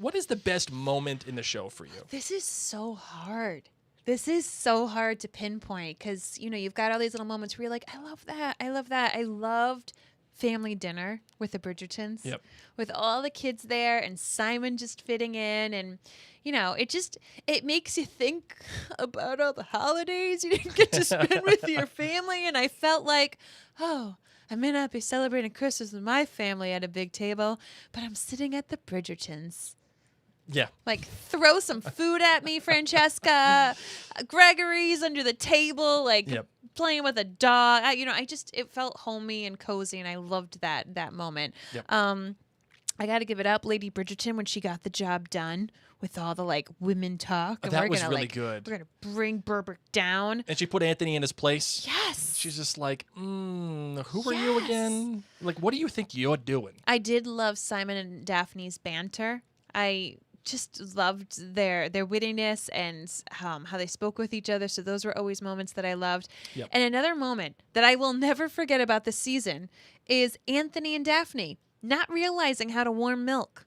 What is the best moment in the show for you? This is so hard. This is so hard to pinpoint because, you've got all these little moments where you're like, I love that. I love that. I loved family dinner with the Bridgertons. Yep. With all the kids there and Simon just fitting in. And, it makes you think about all the holidays you didn't get to spend with your family. And I felt like, I may not be celebrating Christmas with my family at a big table, but I'm sitting at the Bridgertons. Yeah. Like, throw some food at me, Francesca. Gregory's under the table, playing with a dog. It felt homey and cozy, and I loved that moment. Yep. I got to give it up, Lady Bridgerton, when she got the job done with all the women talk. And That we're was gonna, really good. We're gonna bring Berber down. And she put Anthony in his place. Yes. She's just like, who are you again? Like, what do you think you're doing? I did love Simon and Daphne's banter. I just loved their wittiness and how they spoke with each other. So those were always moments that I loved. Yep. And another moment that I will never forget about this season is Anthony and Daphne not realizing how to warm milk.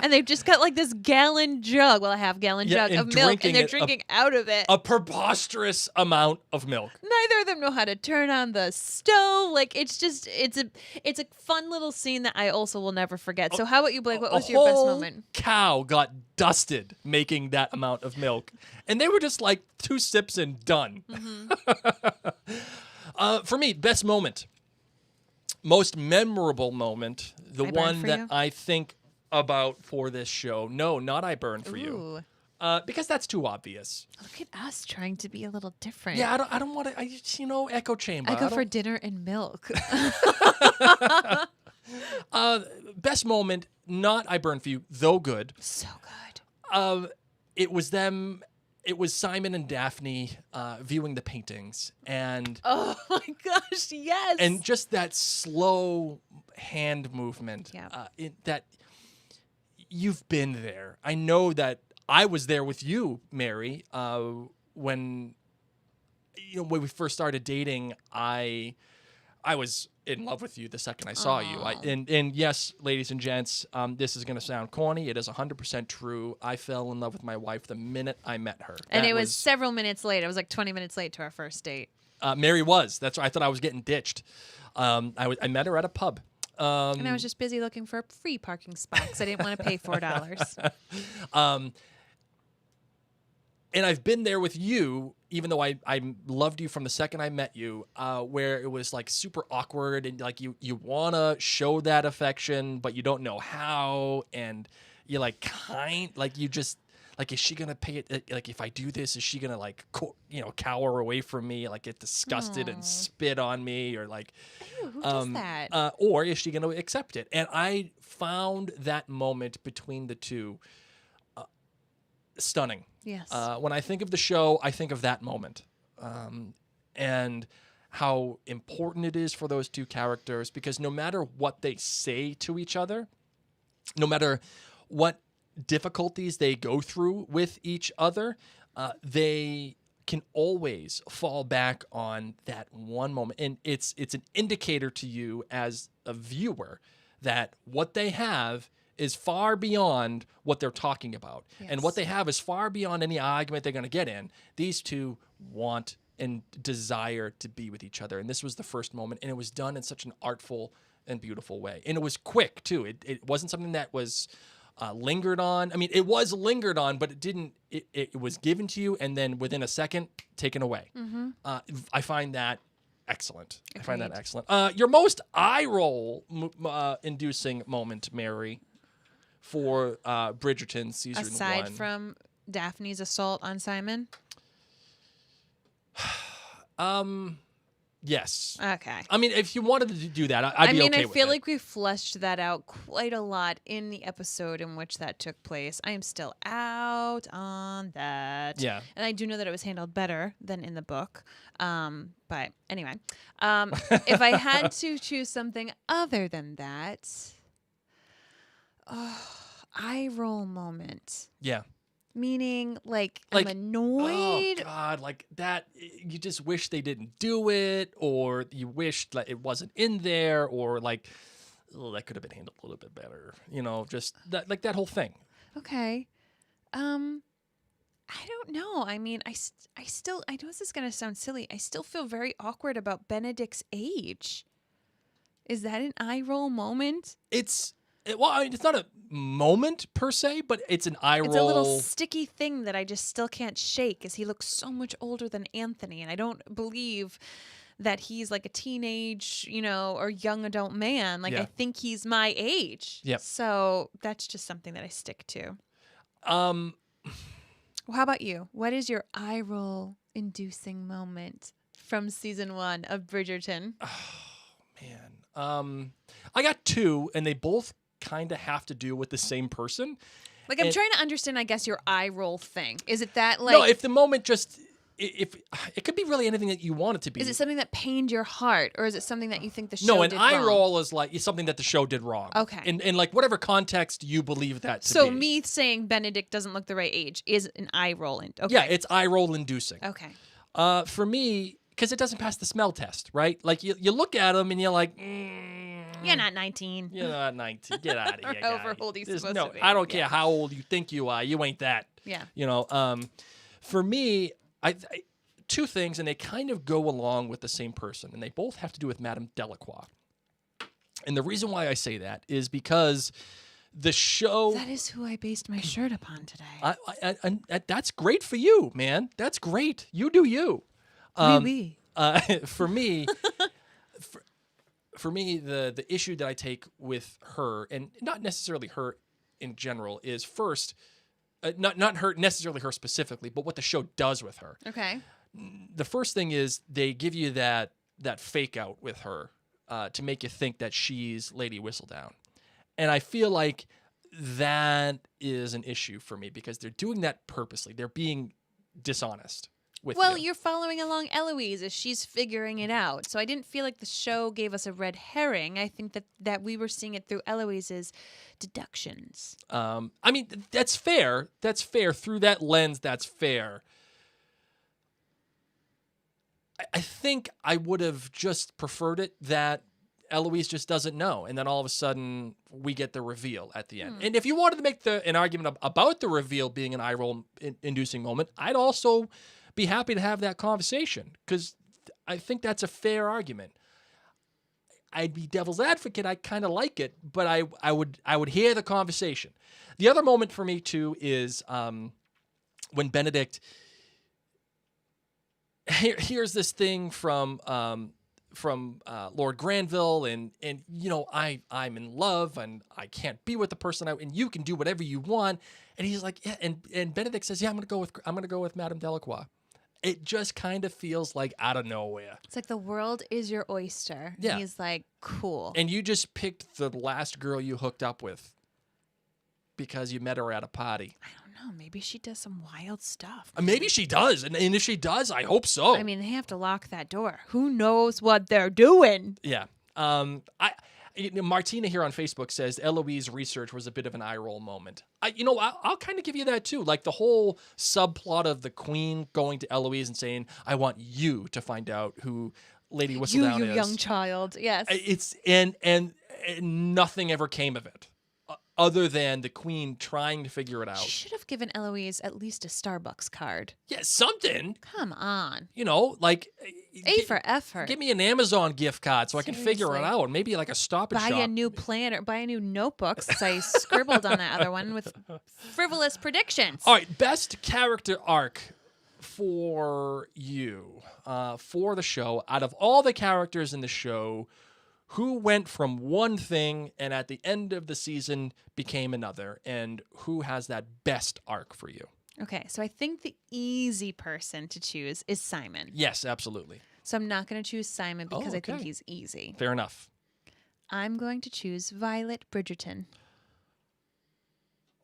And they've just got this gallon jug, a half-gallon jug of milk, and they're drinking out of it. A preposterous amount of milk. Neither of them know how to turn on the stove. It's a fun little scene that I also will never forget. So how about you, Blake? What was your best moment? Cow got dusted making that amount of milk. And they were just 2 sips and done. Mm-hmm. For me, best moment. Most memorable moment. The one that I think about for this show. No, not I Burn For You. Because that's too obvious. Look at us trying to be a little different. Yeah, I don't want to, echo chamber. I go for dinner and milk. Best moment, not I Burn For You, though good. So good. It was Simon and Daphne viewing the paintings. And oh my gosh, yes. And just that slow hand movement. Yeah. That you've been there. I know that I was there with you, Mary, when we first started dating. I was in love with you the second I saw you. And yes, ladies and gents, this is going to sound corny. It is 100% true. I fell in love with my wife the minute I met her. And it was several minutes late. I was 20 minutes late to our first date. Mary was. That's why I thought I was getting ditched. I met her at a pub. And I was just busy looking for a free parking spot because I didn't want to pay $4. And I've been there with you, even though I loved you from the second I met you, where it was super awkward and you want to show that affection, but you don't know how. And you're you just is she going to pay it? If I do this, is she going to cower away from me, get disgusted and spit on me or Ew, who does that? Or is she going to accept it? And I found that moment between the two stunning. Yes. When I think of the show, I think of that moment. And how important it is for those two characters, because no matter what they say to each other, no matter what difficulties they go through with each other, they can always fall back on that one moment. And it's an indicator to you as a viewer that what they have is far beyond what they're talking about. Yes. And what they have is far beyond any argument they're going to get in. These two want and desire to be with each other. And this was the first moment, and it was done in such an artful and beautiful way. And it was quick, too. It wasn't something that was lingered on. I mean, it was lingered on, but it didn't. It was given to you, and then within a second, taken away. Mm-hmm. I find that excellent. Agreed. I find that excellent. Your most eye-roll inducing moment, Mary, for Bridgerton season 1. Aside from Daphne's assault on Simon? Yes. Okay. I mean, if you wanted to do that, I'd be okay with it. I feel like we fleshed that out quite a lot in the episode in which that took place. I am still out on that. Yeah. And I do know that it was handled better than in the book. But anyway, if I had to choose something other than that, eye roll moment. Yeah. Meaning, like I'm annoyed. Oh, God, like that. You just wish they didn't do it, or you wish that it wasn't in there, or like, oh, that could have been handled a little bit better. You know, just that, like that whole thing. Okay. I don't know. I mean, I still, I know this is going to sound silly. I still feel very awkward about Benedict's age. Is that an eye roll moment? Well, I mean, it's not a moment per se, but it's an eye roll. It's a little sticky thing that I just still can't shake, because he looks so much older than Anthony, and I don't believe that he's like a teenage, or young adult man. Like, Yeah. I think he's my age. Yep. So that's just something that I stick to. Well, how about you? What is your eye roll inducing moment from season 1 of Bridgerton? Man, I got 2, and they both kind of have to do with the same person. Like, I'm trying to understand, I guess, your eye roll thing. Is it that, like... No, if the moment just... If it could be really anything that you want it to be. Is it something that pained your heart, or is it something that you think the show No, an did eye wrong? roll is like something that the show did wrong. Okay. In like whatever context you believe that to be. So me saying Benedict doesn't look the right age is an eye roll. Okay. Yeah, it's eye roll inducing. Okay. For me, because it doesn't pass the smell test, right? Like you look at him and you're like... You're not 19. You're not 19. Get out of here, guy. However old he's supposed to be. I don't care how old you think you are. You ain't that. Yeah. For me, I 2 things, and they kind of go along with the same person, and they both have to do with Madame Delacroix. And the reason why I say that is because the show... That is who I based my shirt upon today. I that's great for you, man. That's great. You do you. Oui. For me... For me, the issue that I take with her, and not necessarily her in general, is first, not her necessarily her specifically, but what the show does with her. Okay. The first thing is they give you that fake out with her to make you think that she's Lady Whistledown, and I feel like that is an issue for me because they're doing that purposely. They're being dishonest. Well, you're following along Eloise as she's figuring it out. So I didn't feel like the show gave us a red herring. I think that we were seeing it through Eloise's deductions. I mean, that's fair. That's fair. Through that lens, that's fair. I think I would have just preferred it that Eloise just doesn't know. And then all of a sudden, we get the reveal at the end. And if you wanted to make an argument about the reveal being an eye-roll inducing moment, I'd also... be happy to have that conversation because I think that's a fair argument. I'd be devil's advocate. I kind of like it, but I would hear the conversation. The other moment for me too is when Benedict hears this thing from Lord Granville and I'm in love and I can't be with the person and you can do whatever you want. And he's like, yeah, and Benedict says, yeah, I'm gonna go with Madame Delacroix. It just kind of feels like out of nowhere. It's like the world is your oyster. Yeah. And he's like, cool. And you just picked the last girl you hooked up with because you met her at a party. I don't don't know. Maybe she does some wild stuff. Maybe she does. And if she does, I hope so. I mean, they have to lock that door. Who knows what they're doing? Yeah. Martina here on Facebook says Eloise research was a bit of an eye roll moment. I'll kind of give you that too. Like the whole subplot of the queen going to Eloise and saying, I want you to find out who Lady Whistledown is. You young child. Yes. It's and nothing ever came of it. Other than the queen trying to figure it out. She should have given Eloise at least a Starbucks card. Yeah, something. Come on. Like... A for effort. Give me an Amazon gift card so I can figure it out. Maybe like a Stop and Shop. Buy a new planner. Buy a new notebook, since I scribbled on that other one with frivolous predictions. All right, best character arc for you for the show. Out of all the characters in the show, who went from one thing and at the end of the season became another, and who has that best arc for you? Okay, so I think the easy person to choose is Simon. Yes, absolutely. So I'm not going to choose Simon because I think he's easy. Fair enough. I'm going to choose Violet Bridgerton.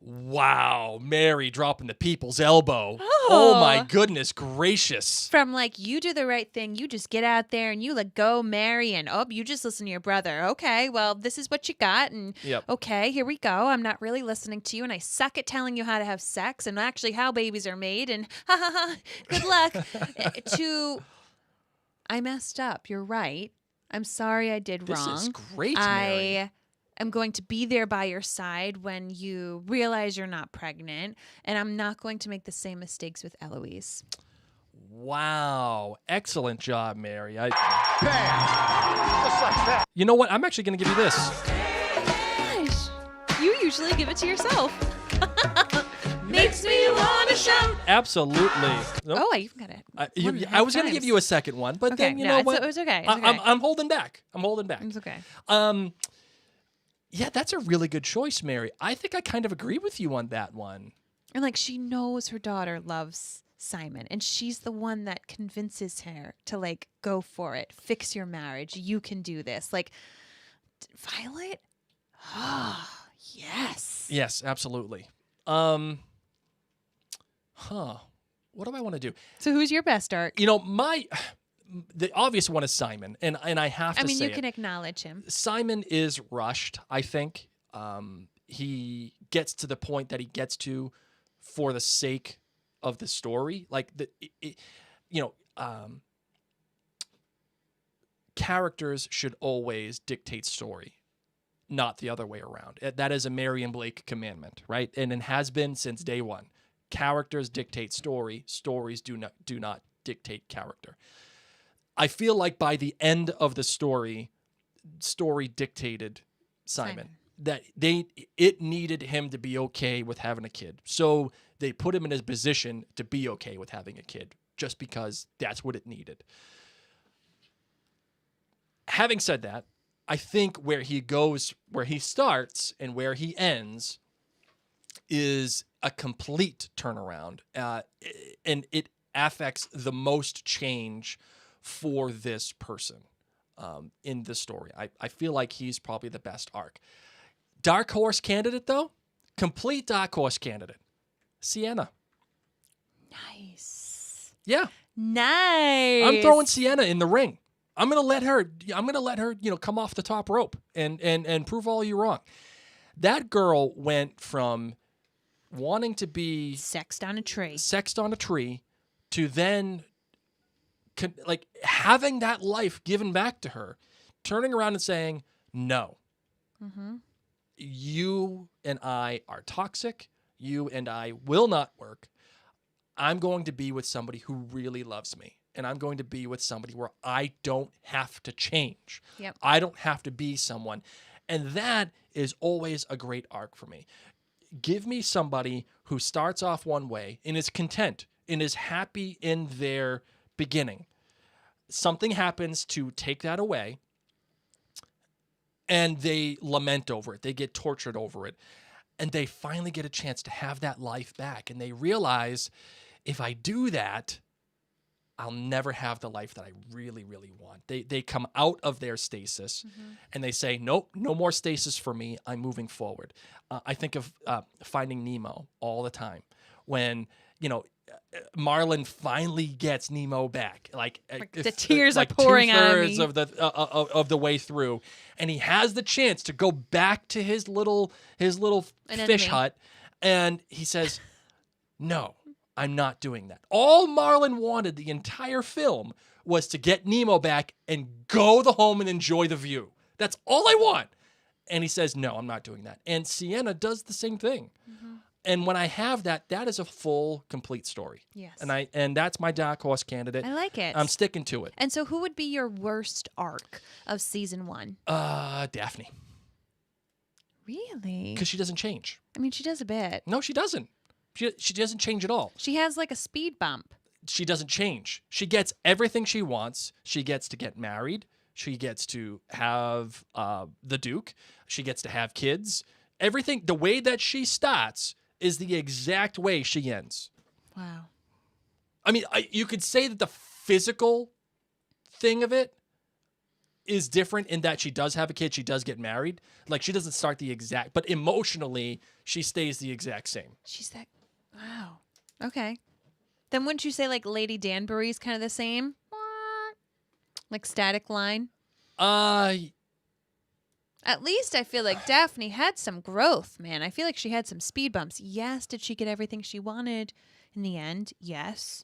Wow, Mary dropping the people's elbow. Oh my goodness gracious. From you do the right thing, you just get out there and you go marry, and you just listen to your brother. Okay, well, this is what you got, and okay, here we go. I'm not really listening to you, and I suck at telling you how to have sex and actually how babies are made, and ha ha ha, good luck. To, I messed up, you're right. I'm sorry I did wrong. This is great, Mary. I'm going to be there by your side when you realize you're not pregnant, and I'm not going to make the same mistakes with Eloise. Wow. Excellent job, Mary. Just like that. You know what? I'm actually going to give you this. Gosh. You usually give it to yourself. Makes me want to shout. Absolutely. Nope. Oh, I even got it. I was going to give you a second one, but then you know what? It was okay. I'm holding back. It's okay. Yeah, that's a really good choice, Mary. I think I kind of agree with you on that one. And she knows her daughter loves Simon, and she's the one that convinces her to go for it. Fix your marriage. You can do this. Violet? Oh, yes. Yes, absolutely. What do I want to do? So who's your best arc? The obvious one is Simon, and I have to say you can acknowledge him. Simon is rushed, I think. He gets to the point that he gets to for the sake of the story. Characters should always dictate story, not the other way around. That is a Marion Blake commandment, right? And it has been since day one. Characters dictate story. Stories do not dictate character. I feel like by the end of the story dictated Simon. That it needed him to be okay with having a kid. So they put him in his position to be okay with having a kid, just because that's what it needed. Having said that, I think where he starts and where he ends is a complete turnaround. And it affects the most change for this person in the story. I feel like he's probably the best arc. Dark horse candidate, though? Complete dark horse candidate. Sienna. Nice. Yeah. Nice. I'm throwing Sienna in the ring. I'm gonna let her, come off the top rope and prove all you wrong. That girl went from wanting to be sexed on a tree to then having that life given back to her, turning around and saying, no, you and I are toxic. You and I will not work. I'm going to be with somebody who really loves me. And I'm going to be with somebody where I don't have to change. Yep. I don't have to be someone. And that is always a great arc for me. Give me somebody who starts off one way and is content and is happy in their beginning. Something happens to take that away, and they lament over it. They get tortured over it, and they finally get a chance to have that life back. And they realize, if I do that, I'll never have the life that I really, really want. They come out of their stasis, and they say, nope, no more stasis for me. I'm moving forward. I think of Finding Nemo all the time. when, Marlin finally gets Nemo back. Like the tears are pouring out of me. 2/3 of the way through, and he has the chance to go back to his little fish hut, and he says, "No, I'm not doing that." All Marlin wanted the entire film was to get Nemo back and go home and enjoy the view. That's all I want. And he says, "No, I'm not doing that." And Sienna does the same thing. Mm-hmm. And when I have that, that is a full, complete story. Yes. And that's my dark horse candidate. I like it. I'm sticking to it. And so who would be your worst arc of season 1? Daphne. Really? Because she doesn't change. I mean, she does a bit. No, she doesn't. She doesn't change at all. She has like a speed bump. She doesn't change. She gets everything she wants. She gets to get married. She gets to have the Duke. She gets to have kids. Everything, the way that she starts is the exact way she ends. Wow. I mean, you could say that the physical thing of it is different in that she does have a kid, she does get married. Like, she doesn't start the exact, but emotionally, she stays the exact same. She's that, wow. Okay. Then wouldn't you say, like, Lady Danbury's kind of the same? Like, static line? At least I feel like Daphne had some growth, man. I feel like she had some speed bumps. Yes, did she get everything she wanted in the end? Yes.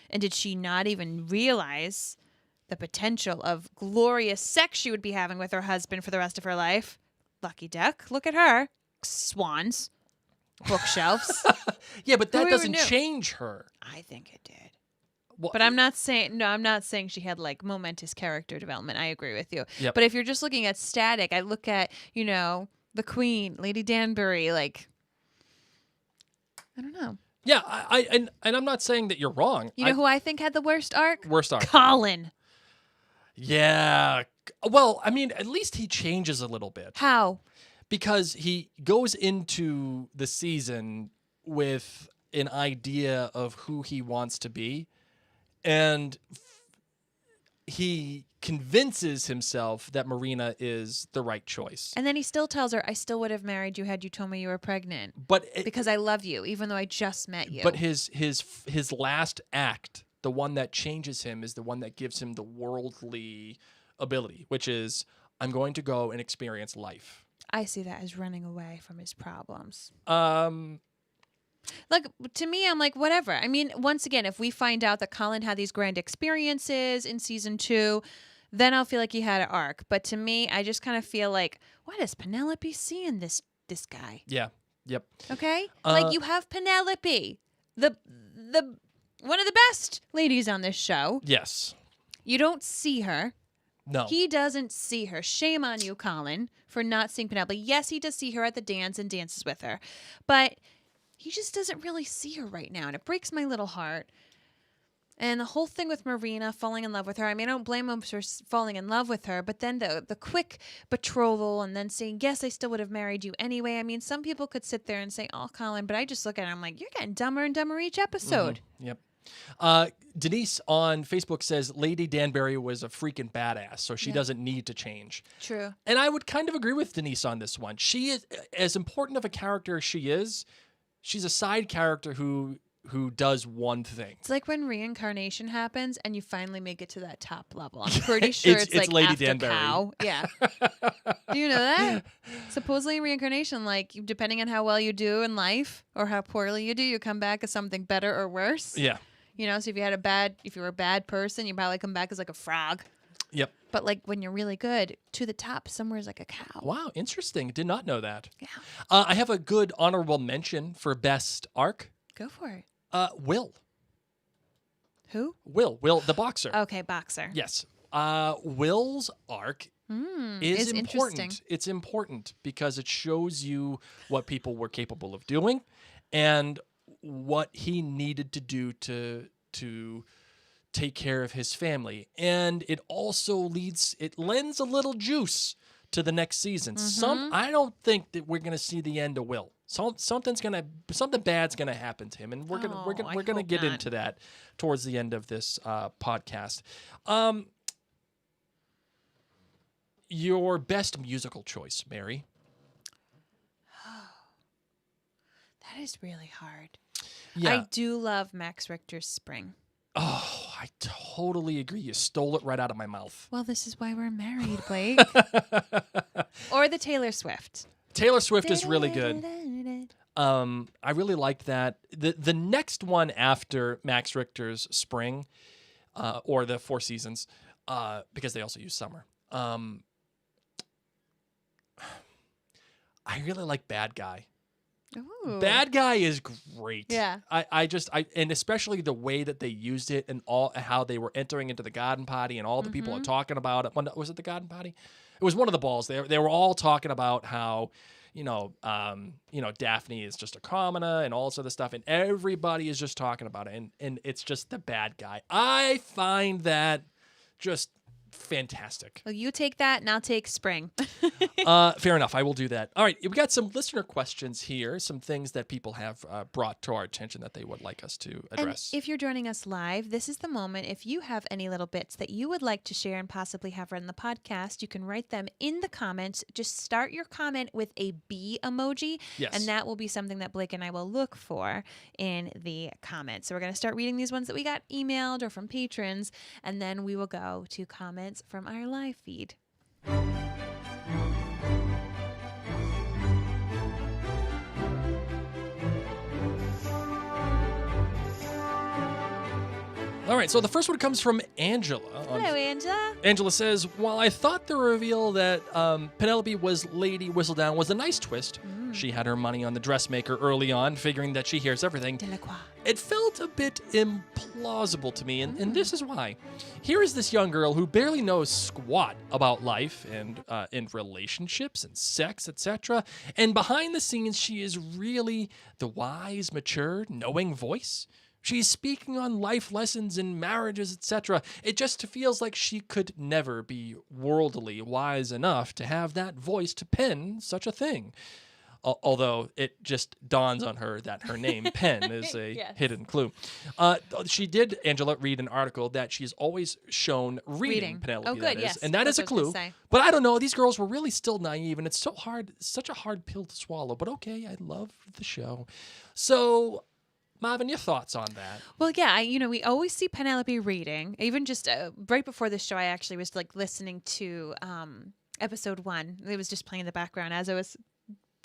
And did she not even realize the potential of glorious sex she would be having with her husband for the rest of her life? Lucky duck. Look at her. Swans. Bookshelves. Yeah, but that doesn't change her. I think it did. Well, but I'm not saying she had like momentous character development. I agree with you. Yep. But if you're just looking at static, I look at, the Queen, Lady Danbury, like, I don't know. Yeah, and I'm not saying that you're wrong. You know who I think had the worst arc? Worst arc. Colin. Yeah. Well, I mean, at least he changes a little bit. How? Because he goes into the season with an idea of who he wants to be. And he convinces himself that Marina is the right choice. And then he still tells her, "I still would have married you had you told me you were pregnant. Because I love you, even though I just met you." But his last act, the one that changes him, is the one that gives him the worldly ability, which is, I'm going to go and experience life. I see that as running away from his problems. Like, to me, I'm like, whatever. I mean, once again, if we find out that Colin had these grand experiences in season 2, then I'll feel like he had an arc. But to me, I just kind of feel like, what does Penelope see in this guy? Yeah. Yep. Okay? Like, you have Penelope, the one of the best ladies on this show. Yes. You don't see her. No. He doesn't see her. Shame on you, Colin, for not seeing Penelope. Yes, he does see her at the dance and dances with her. But he just doesn't really see her right now, and it breaks my little heart. And the whole thing with Marina falling in love with her, I mean, I don't blame him for falling in love with her, but then the quick betrothal and then saying, yes, I still would have married you anyway. I mean, some people could sit there and say, oh, Colin, but I just look at it, I'm like, you're getting dumber and dumber each episode. Mm-hmm. Yep. Denise on Facebook says Lady Danbury was a freaking badass, so she doesn't need to change. True. And I would kind of agree with Denise on this one. She is, as important of a character as she is, she's a side character who does one thing. It's like when reincarnation happens and you finally make it to that top level. I'm pretty sure it's like Lady after Danbury. Cow. Yeah. Do you know that? Supposedly in reincarnation, like, depending on how well you do in life or how poorly you do, you come back as something better or worse. Yeah. So if you were a bad person, you probably come back as like a frog. Yep. But like when you're really good, to the top, somewhere's like a cow. Wow, interesting. Did not know that. Yeah. I have a good honorable mention for best arc. Go for it. Will. Who? Will, the boxer. Okay, boxer. Yes. Will's arc is important. Interesting. It's important because it shows you what people were capable of doing and what he needed to do to take care of his family. And it also lends a little juice to the next season. I don't think that we're gonna see the end of Will. Something bad's gonna happen to him, and we're gonna get into that towards the end of this podcast. Your best musical choice, Mary? That is really hard. Yeah. I do love Max Richter's Spring. Oh, I totally agree. You stole it right out of my mouth. Well, this is why we're married, Blake. Or the Taylor Swift. Taylor Swift is really good. I really liked that. The next one after Max Richter's Spring, or the Four Seasons, because they also use summer. I really like Bad Guy. Ooh. Bad Guy is great. Yeah. I and especially the way that they used it and how they were entering into the garden party and all the people are talking about it. Was it the garden party? It was one of the balls. They were all talking about how, Daphne is just a commoner and all this other stuff, and everybody is just talking about it, and it's just the bad guy. I find that just fantastic. Well, you take that, and I'll take Spring. Fair enough. I will do that. All right. We got some listener questions here, some things that people have brought to our attention that they would like us to address. And if you're joining us live, this is the moment. If you have any little bits that you would like to share and possibly have read in the podcast, you can write them in the comments. Just start your comment with a B emoji, Yes. and that will be something that Blake and I will look for in the comments. So we're going to start reading these ones that we got emailed or from patrons, and then we will go to comments from our live feed. All right, so the first one comes from Angela. Hello, Angela. Angela says, while I thought the reveal that Penelope was Lady Whistledown was a nice twist, she had her money on the dressmaker early on, figuring that she hears everything. Delacroix. It felt a bit implausible to me, and this is why. Here is this young girl who barely knows squat about life and in relationships and sex, etc. And behind the scenes, she is really the wise, mature, knowing voice. She's speaking on life lessons in marriages, etc. It just feels like she could never be worldly wise enough to have that voice to pen such a thing. Although it just dawns on her that her name, Penn, is a Yes. hidden clue. She did, Angela, read an article that she's always shown reading Penelope. Oh, good, that is, yes. and that is a That's what I was clue. gonna say. But I don't know. These girls were really still naive, and it's so hard, such a hard pill to swallow. But okay, I love the show. So, Marvin, your thoughts on that? Well, yeah, we always see Penelope reading. Even just right before this show, I actually was listening to episode 1. It was just playing in the background as I was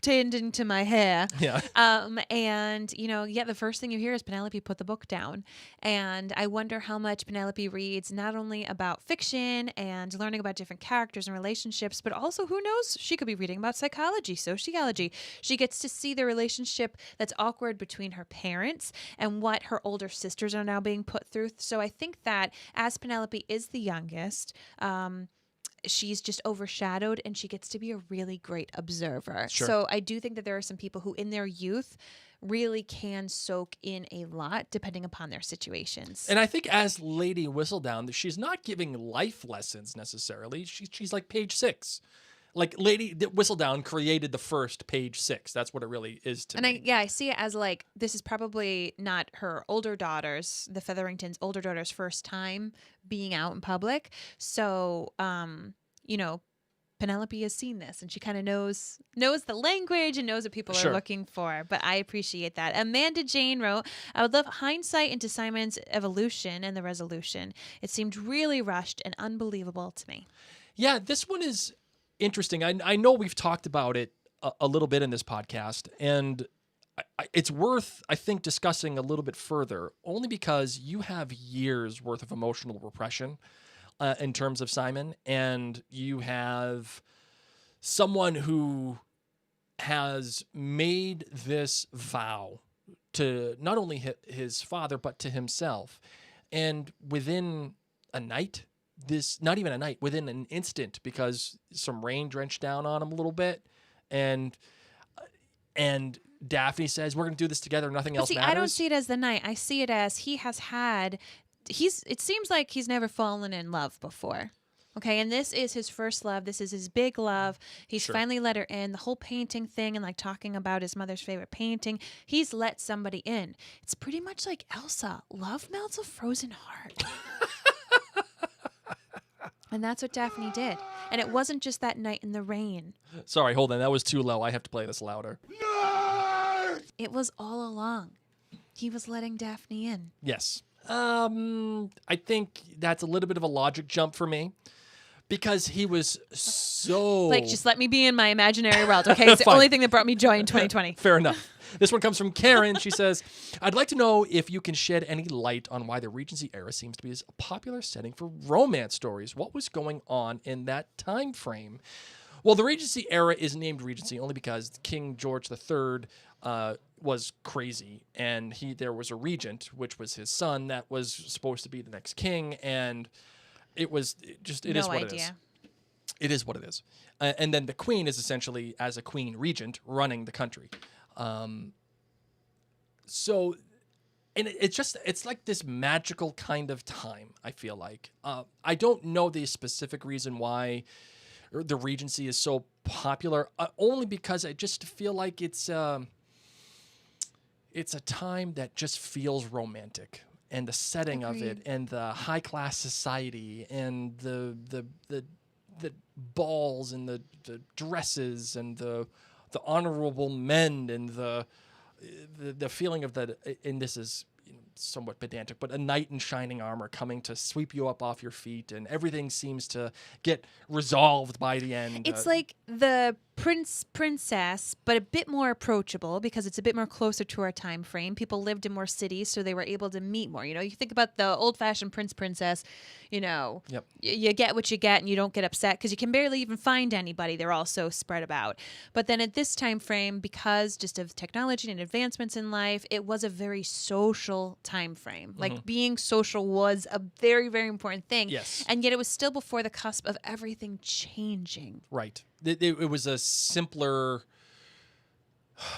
tending to my hair. Yeah. And, the first thing you hear is Penelope put the book down. And I wonder how much Penelope reads not only about fiction and learning about different characters and relationships, but also, who knows, she could be reading about psychology, sociology. She gets to see the relationship that's awkward between her parents and what her older sisters are now being put through. So I think that as Penelope is the youngest, she's just overshadowed, and she gets to be a really great observer. Sure. So I do think that there are some people who in their youth really can soak in a lot depending upon their situations. And I think as Lady Whistledown, she's not giving life lessons necessarily. She's like page 6. Like Lady Whistledown created the first page 6. That's what it really is to me. I see it as this is probably not her older daughters, the Featheringtons' older daughters' first time being out in public. So, Penelope has seen this, and she kind of knows the language and knows what people Sure. are looking for. But I appreciate that. Amanda Jane wrote, I would love hindsight into Simon's evolution and the resolution. It seemed really rushed and unbelievable to me. Yeah, this one is interesting. I know we've talked about it a little bit in this podcast, and it's worth, I think, discussing a little bit further, only because you have years worth of emotional repression in terms of Simon, and you have someone who has made this vow to not only his father, but to himself. And within a night, not even a night, within an instant, because some rain drenched down on him a little bit, and Daphne says, we're going to do this together, nothing else matters. I don't see it as the night. I see it as it seems like he's never fallen in love before. Okay, and this is his first love. This is his big love. He's Sure. finally let her in. The whole painting thing and talking about his mother's favorite painting. He's let somebody in. It's pretty much like Elsa. Love melts a frozen heart. And that's what Daphne did. And it wasn't just that night in the rain. Sorry, hold on. That was too low. I have to play this louder. It was all along. He was letting Daphne in. Yes. I think that's a little bit of a logic jump for me because he was so... Like, just let me be in my imaginary world, okay? It's the only thing that brought me joy in 2020. Fair enough. This one comes from Karen. She says, I'd like to know if you can shed any light on why the Regency era seems to be a popular setting for romance stories. What was going on in that time frame? Well, the Regency era is named Regency only because King George III was crazy, and there was a regent, which was his son, that was supposed to be the next king, and it is what it is. It is what it is. And then the queen is essentially, as a queen regent, running the country. So, and it's like this magical kind of time, I feel like. I don't know the specific reason why the Regency is so popular, only because I just feel like it's a time that just feels romantic, and the setting of it, and the high class society, and the balls, and the dresses, and the honorable men, and the feeling of that. And this is somewhat pedantic, but a knight in shining armor coming to sweep you up off your feet, and everything seems to get resolved by the end. It's like the princess, but a bit more approachable because it's a bit more closer to our time frame. People lived in more cities, so they were able to meet more. You think about the old-fashioned princess, Yep. You get what you get, and you don't get upset because you can barely even find anybody. They're all so spread about. But then at this time frame, because just of technology and advancements in life, it was a very social time frame. Like, being social was a very, very important thing. Yes. And yet it was still before the cusp of everything changing. Right. It was a simpler...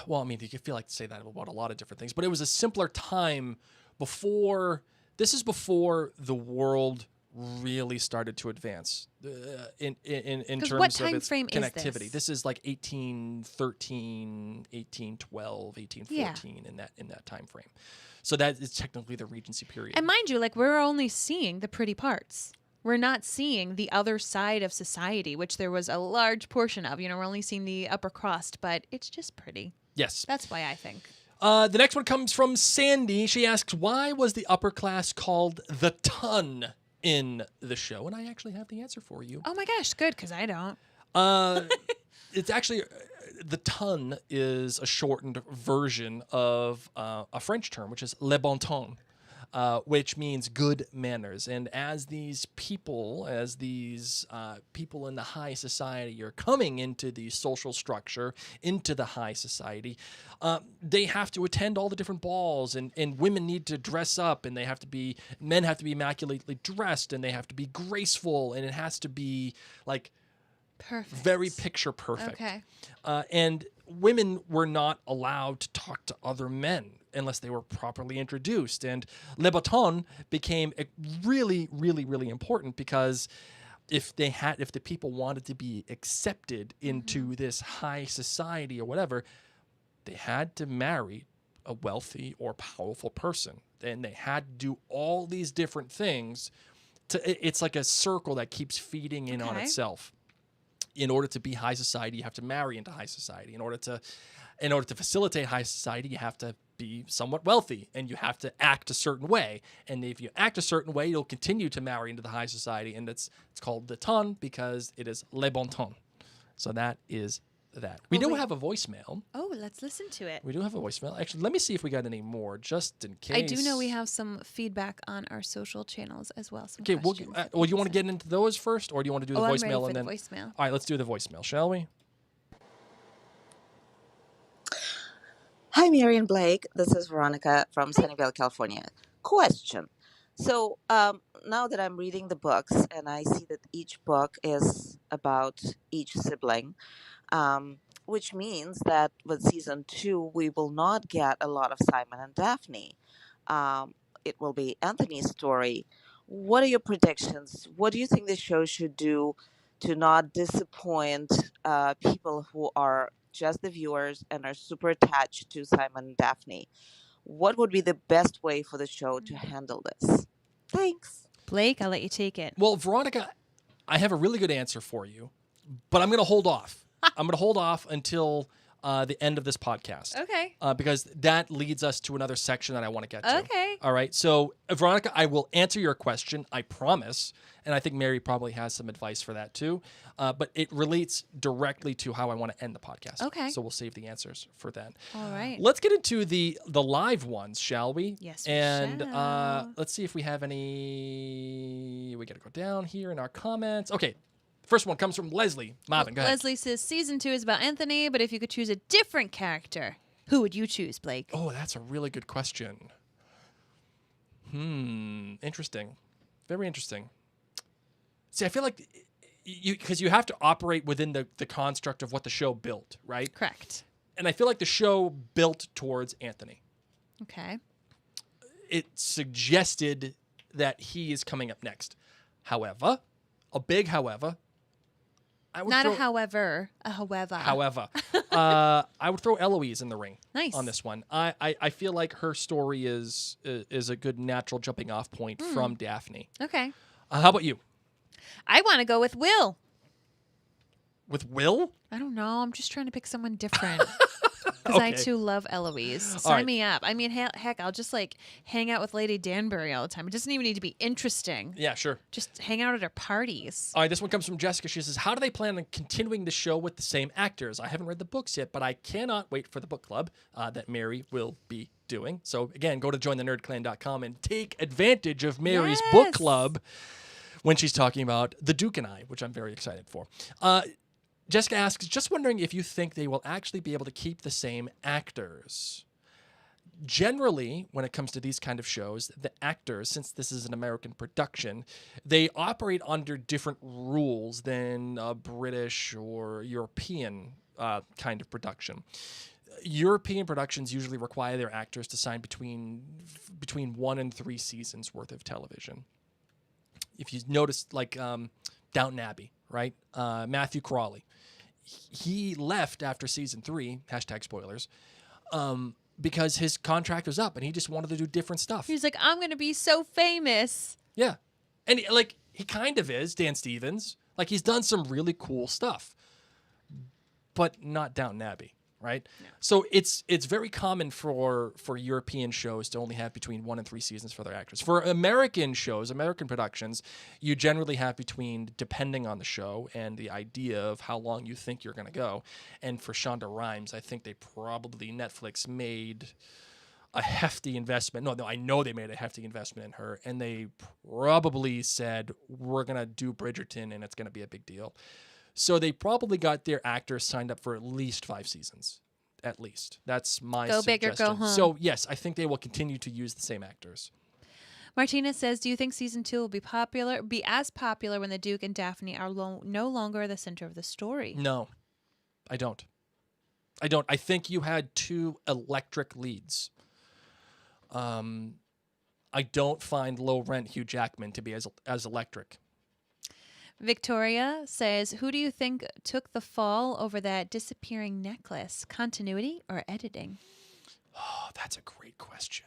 Well, I mean, you could feel like to say that about a lot of different things, but it was a simpler time before... This is before the world really started to advance in terms of its connectivity. This is like 1813, 1812, 1814 in that time frame. So that is technically the Regency period. And mind you, like, we're only seeing the pretty parts. We're not seeing the other side of society, which there was a large portion of. We're only seeing the upper crust, but it's just pretty. Yes. That's why I think. The next one comes from Sandy. She asks, why was the upper class called the ton in the show? And I actually have the answer for you. Oh my gosh, good, because I don't. It's actually... The ton is a shortened version of a French term, which is le bon ton, which means good manners. And as these people in the high society are coming into the social structure, into the high society, they have to attend all the different balls, and women need to dress up, and men have to be immaculately dressed, and they have to be graceful, and it has to be like... Perfect. Very picture perfect. Okay. And women were not allowed to talk to other men unless they were properly introduced. And le bâton became really, really, really important because if the people wanted to be accepted into this high society or whatever, they had to marry a wealthy or powerful person. And they had to do all these different things. It's like a circle that keeps feeding in on itself. In order to be high society, you have to marry into high society. In order to facilitate high society, you have to be somewhat wealthy, and you have to act a certain way. And if you act a certain way, you'll continue to marry into the high society, and it's called the ton because it is le bon ton. So that is that. We do have a voicemail. Oh, let's listen to it. We do have a voicemail. Actually, let me see if we got any more, just in case. I do know we have some feedback on our social channels as well. Okay, well, you want to get into those first, or do you want to do the voicemail I'm ready and for then? The voicemail. All right, let's do the voicemail, shall we? Hi, Mary and Blake. This is Veronica from Sunnyvale, California. Question. So now that I'm reading the books and I see that each book is about each sibling, which means that with season 2, we will not get a lot of Simon and Daphne. It will be Anthony's story. What are your predictions? What do you think the show should do to not disappoint people who are just the viewers and are super attached to Simon and Daphne? What would be the best way for the show to handle this? Thanks. Blake, I'll let you take it. Well, Veronica, I have a really good answer for you, but I'm going to hold off. I'm going to hold off until the end of this podcast. Okay. Because that leads us to another section that I want to get to. Okay. All right. So, Veronica, I will answer your question, I promise. And I think Mary probably has some advice for that too. But it relates directly to how I want to end the podcast. Okay. So we'll save the answers for then. All right. Let's get into the live ones, shall we? Yes, we and shall. Let's see if we have any. We got to go down here in our comments. Okay. First one comes from Leslie. Marvin, go ahead. Leslie says season 2 is about Anthony, but if you could choose a different character, who would you choose, Blake? Oh, that's a really good question. Interesting. Very interesting. See, I feel like because you have to operate within the construct of what the show built, right? Correct. And I feel like the show built towards Anthony. Okay. It suggested that he is coming up next. However, a big however, I would Not throw, a however, a however. However, I would throw Eloise in the ring. Nice. On this one. I feel like her story is a good natural jumping off point from Daphne. Okay. How about you? I want to go with Will. With Will? I don't know. I'm just trying to pick someone different. Because I, Okay. too, love Eloise. Sign right. me up. I mean, heck, I'll just, like, hang out with Lady Danbury all the time. It doesn't even need to be interesting. Yeah, sure. Just hang out at her parties. All right, this one comes from Jessica. She says, how do they plan on continuing the show with the same actors? I haven't read the books yet, but I cannot wait for the book club that Mary will be doing. So, again, go to jointhenerdclan.com and take advantage of Mary's book Yes. club when she's talking about The Duke and I, which I'm very excited for. Jessica asks, just wondering if you think they will actually be able to keep the same actors. Generally, when it comes to these kind of shows, the actors, since this is an American production, they operate under different rules than a British or European kind of production. European productions usually require their actors to sign between 1 and 3 seasons worth of television. If you notice, like Downton Abbey, right? Matthew Crawley, he left after season 3, #spoilers, because his contract was up and he just wanted to do different stuff. He's like, I'm going to be so famous. Yeah. And he kind of is, Dan Stevens. Like, he's done some really cool stuff, but not Downton Abbey, right? Yeah. So it's very common for European shows to only have between 1 and 3 seasons for their actors. For American shows, American productions, you generally have between, depending on the show and the idea of how long you think you're going to go. And for Shonda Rhimes, I think Netflix made a hefty investment. No, I know they made a hefty investment in her, and they probably said, we're going to do Bridgerton, and it's going to be a big deal. So they probably got their actors signed up for at least 5 seasons. At least. That's my Go suggestion. big or go home. So, yes, I think they will continue to use the same actors. Martina says, do you think season 2 will be as popular when the Duke and Daphne are no longer the center of the story? No, I don't. I think you had 2 electric leads. I don't find low-rent Hugh Jackman to be as electric. Victoria says, who do you think took the fall over that disappearing necklace? Continuity or editing? Oh, that's a great question.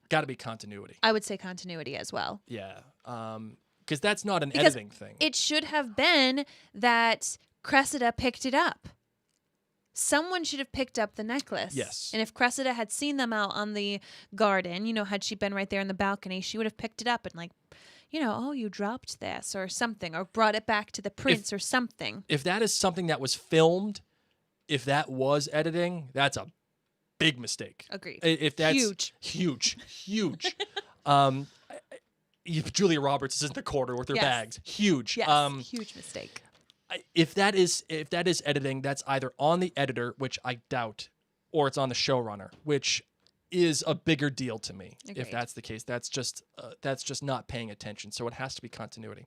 Got to be continuity. I would say continuity as well. Yeah. Because that's not an editing thing. It should have been that Cressida picked it up. Someone should have picked up the necklace. Yes. And if Cressida had seen them out on the garden, had she been right there in the balcony, she would have picked it up and oh, you dropped this or something, or brought it back to the prince or something. If that is something that was filmed, if that was editing, that's a big mistake. Agreed. If that's huge. Julia Roberts is in the corner with her bags. Huge. Yes, huge mistake. If that is editing, that's either on the editor, which I doubt, or it's on the showrunner, which is a bigger deal to me. Agreed. If that's the case. That's just not paying attention. So it has to be continuity.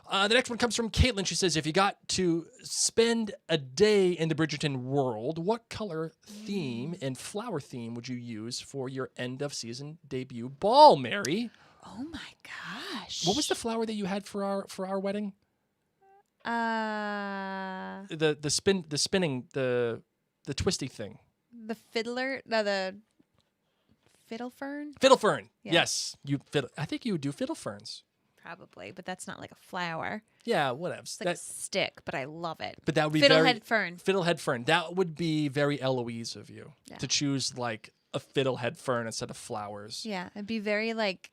The next one comes from Caitlin. She says, if you got to spend a day in the Bridgerton world, what color theme and flower theme would you use for your end of season debut ball, Mary? Oh my gosh. What was the flower that you had for our wedding? The twisty thing. The fiddler, no, the fiddle fern. Fiddle fern. Yeah. Yes, I think you would do fiddle ferns. Probably, but that's not like a flower. Yeah, whatever. It's like a stick, but I love it. But that would be Fiddlehead fern. Fiddlehead fern. That would be very Eloise of you to choose like a fiddlehead fern instead of flowers. Yeah, it'd be very like,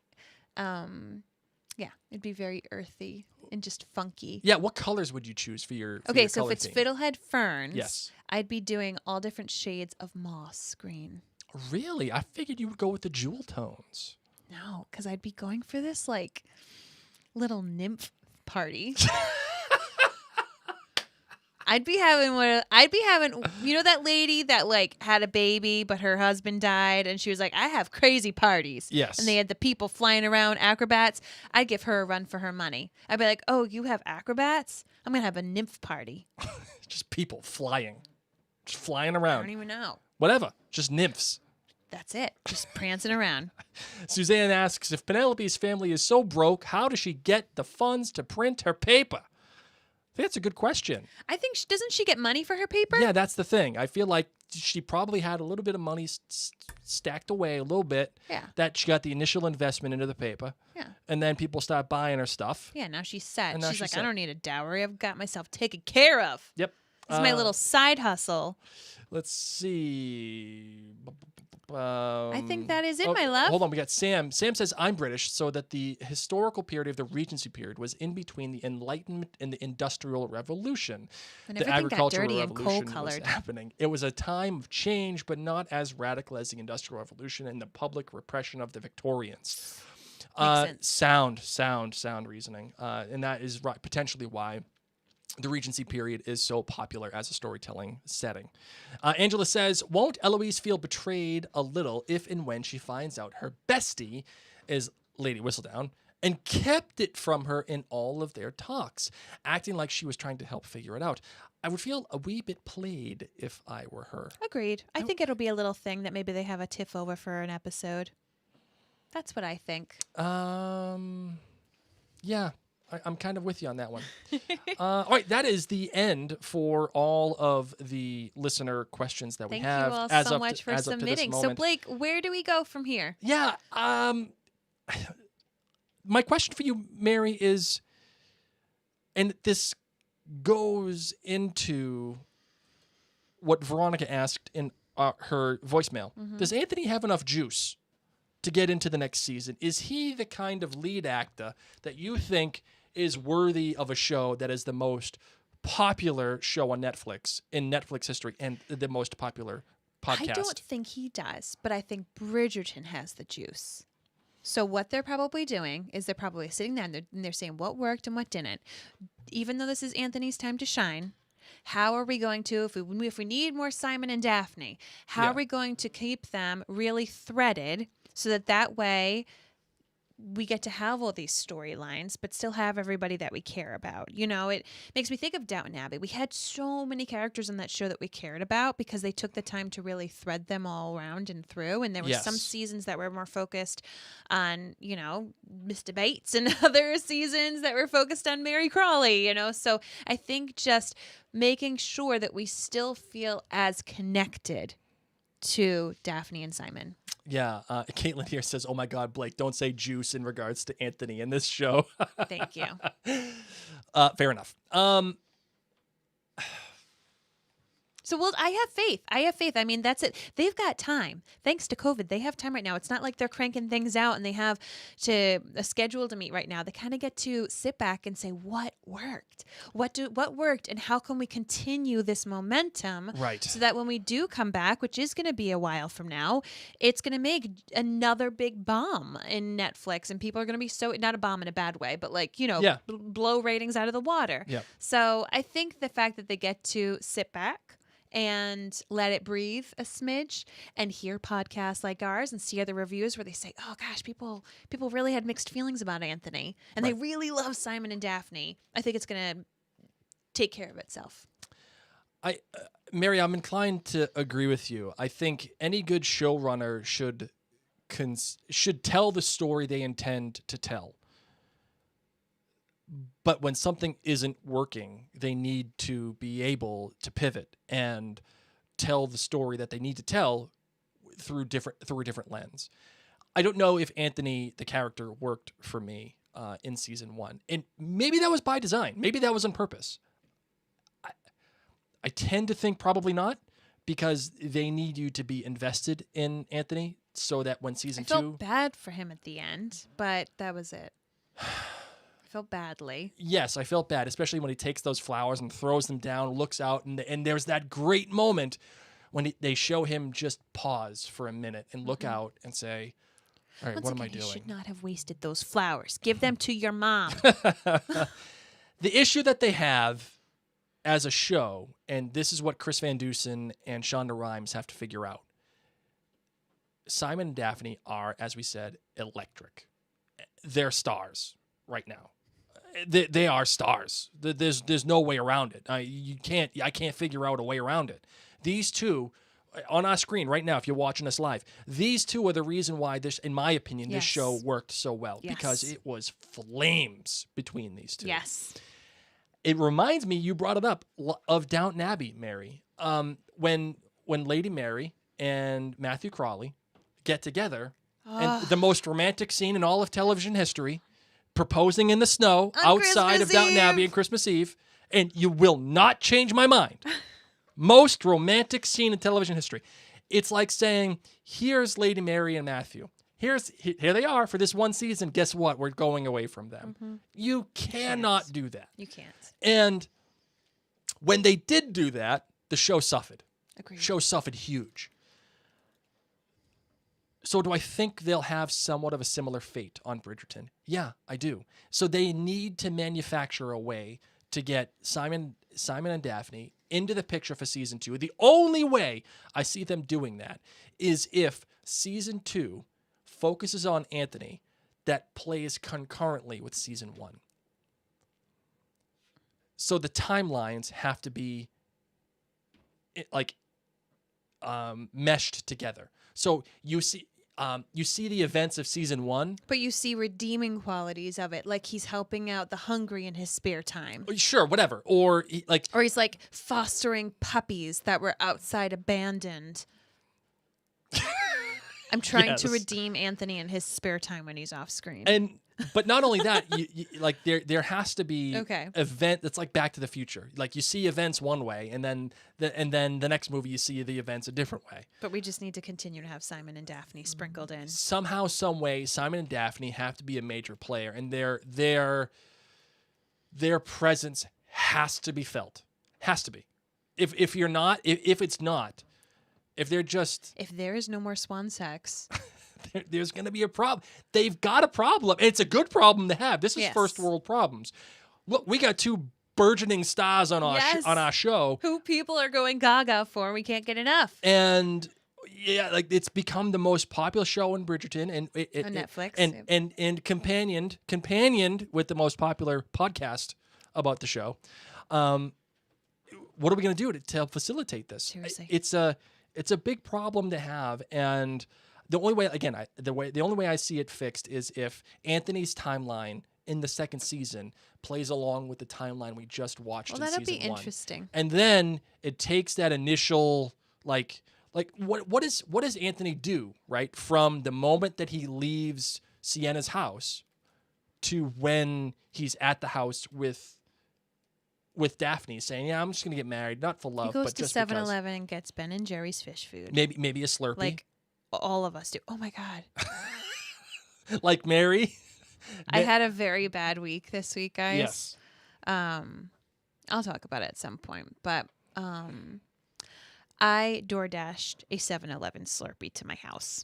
it'd be very earthy and just funky. Yeah, what colors would you choose for your so if it's theme? fiddlehead ferns, yes, I'd be doing all different shades of moss green. Really? I figured you would go with the jewel tones. No, because I'd be going for this like little nymph party. I'd be having you know that lady that like had a baby but her husband died and she was like, I have crazy parties. Yes. And they had the people flying around, acrobats. I'd give her a run for her money. I'd be like, oh, you have acrobats? I'm gonna have a nymph party. Just people flying. Just flying around. I don't even know. Whatever. Just nymphs. That's it. Just prancing around. Suzanne asks, if Penelope's family is so broke, how does she get the funds to print her paper? I think that's a good question. I think, doesn't she get money for her paper? Yeah, that's the thing. I feel like she probably had a little bit of money stacked away a little bit. Yeah. That she got the initial investment into the paper. Yeah. And then people start buying her stuff. Yeah, now she's set. And now She's she's like, set. I don't need a dowry. I've got myself taken care of. Yep. This is my little side hustle. Let's see. I think that is it, my love. Hold on, we got Sam. Sam says, I'm British, so that the historical period of the Regency period was in between the Enlightenment and the Industrial Revolution. When The everything got agricultural dirty and revolution was coal-colored. happening. It was a time of change, but not as radical as the Industrial Revolution and the public repression of the Victorians. Makes sense. Sound reasoning. And that is potentially why the Regency period is so popular as a storytelling setting. Angela says, won't Eloise feel betrayed a little if and when she finds out her bestie is Lady Whistledown and kept it from her in all of their talks, acting like she was trying to help figure it out? I would feel a wee bit played if I were her. Agreed. I think it'll be a little thing that maybe they have a tiff over for an episode. That's what I think. Yeah. I'm kind of with you on that one. All right, that is the end for all of the listener questions that we have. Thank you all so much for submitting. So, Blake, where do we go from here? Yeah, my question for you, Mary, is, and this goes into what Veronica asked in her voicemail. Mm-hmm. Does Anthony have enough juice to get into the next season? Is he the kind of lead actor that you think is worthy of a show that is the most popular show on Netflix in Netflix history and the most popular podcast? I don't think he does, but I think Bridgerton has the juice. So what they're probably doing is they're probably sitting there and they're saying what worked and what didn't. Even though this is Anthony's time to shine, how are we going to, if we need more Simon and Daphne, how are we going to keep them really threaded so that way we get to have all these storylines, but still have everybody that we care about? You know, it makes me think of Downton Abbey. We had so many characters on that show that we cared about because they took the time to really thread them all around and through. And there were some seasons that were more focused on, you know, Mr. Bates, and other seasons that were focused on Mary Crawley, you know. So I think just making sure that we still feel as connected to Daphne and Simon. Yeah, Caitlin here says, oh my God, Blake, don't say juice in regards to Anthony in this show. Thank you. Fair enough. So I have faith. I mean, that's it. They've got time. Thanks to COVID, they have time right now. It's not like they're cranking things out and they have a schedule to meet right now. They kind of get to sit back and say, what worked? What worked? And how can we continue this momentum? Right. So that when we do come back, which is going to be a while from now, it's going to make another big bomb in Netflix. And people are going to be not a bomb in a bad way, but like, you know, blow ratings out of the water. Yeah. So I think the fact that they get to sit back and let it breathe a smidge and hear podcasts like ours and see other reviews where they say, oh gosh, people really had mixed feelings about Anthony and they really love Simon and Daphne. I think it's going to take care of itself. Mary, I'm inclined to agree with you. I think any good showrunner should tell the story they intend to tell. But when something isn't working, they need to be able to pivot and tell the story that they need to tell through a different lens. I don't know if Anthony, the character, worked for me. in season 1. And maybe that was by design. Maybe that was on purpose. I tend to think probably not, because they need you to be invested in Anthony so that when season 2... I felt bad for him at the end, but that was it. I felt badly. Yes, I felt bad, especially when he takes those flowers and throws them down, looks out, and there's that great moment when they show him just pause for a minute and look out and say, all right, Once what again, am I doing? You should not have wasted those flowers. Give them to your mom. The issue that they have as a show, and this is what Chris Van Dusen and Shonda Rhimes have to figure out. Simon and Daphne are, as we said, electric. They're stars right now. They are stars. There's no way around it. I can't figure out a way around it. These two, on our screen right now, if you're watching us live, these two are the reason why this, in my opinion, this show worked so well. Yes. Because it was flames between these two. Yes. It reminds me, you brought it up, of Downton Abbey, Mary. When Lady Mary and Matthew Crawley get together, and the most romantic scene in all of television history, proposing in the snow outside of Downton Abbey on Christmas Eve, and you will not change my mind. Most romantic scene in television history. It's like saying, here's Lady Mary and Matthew. Here they are for this one season. Guess what? We're going away from them. Mm-hmm. You cannot do that. You can't. And when they did do that, the show suffered. Agreed. Show suffered huge. So do I think they'll have somewhat of a similar fate on Bridgerton? Yeah, I do. So they need to manufacture a way to get Simon and Daphne into the picture for season 2. The only way I see them doing that is if season 2 focuses on Anthony that plays concurrently with season 1. So the timelines have to be meshed together. So you see the events of season 1. But you see redeeming qualities of it, like he's helping out the hungry in his spare time. Sure, whatever. Or he's like fostering puppies that were outside abandoned. I'm trying to redeem Anthony in his spare time when he's off screen. But not only that, there has to be event that's like Back to the Future. Like you see events one way, and then the next movie you see the events a different way. But we just need to continue to have Simon and Daphne sprinkled in. Somehow, some way, Simon and Daphne have to be a major player, and their presence has to be felt. Has to be. If it's not, if they're just... If there is no more swan sex... there's going to be a problem. They've got a problem. And it's a good problem to have. This is first world problems. Look, we got 2 burgeoning stars on our show. Who people are going gaga for. We can't get enough. And yeah, like it's become the most popular show in Bridgerton. And on Netflix. And companioned with the most popular podcast about the show. What are we going to do to help facilitate this? Seriously. It's a big problem to have, and the only way, again, the only way I see it fixed is if Anthony's timeline in the second season plays along with the timeline we just watched in season 1. Well, that'd be interesting. And then it takes that initial what does Anthony do, right? From the moment that he leaves Sienna's house to when he's at the house with Daphne saying, yeah, I'm just going to get married, not for love, but just because. He goes to 7-Eleven and gets Ben and Jerry's fish food. Maybe a Slurpee. Like all of us do. Oh, my God. Like Mary. I had a very bad week this week, guys. Yes. I'll talk about it at some point. But I DoorDashed a 7-Eleven Slurpee to my house.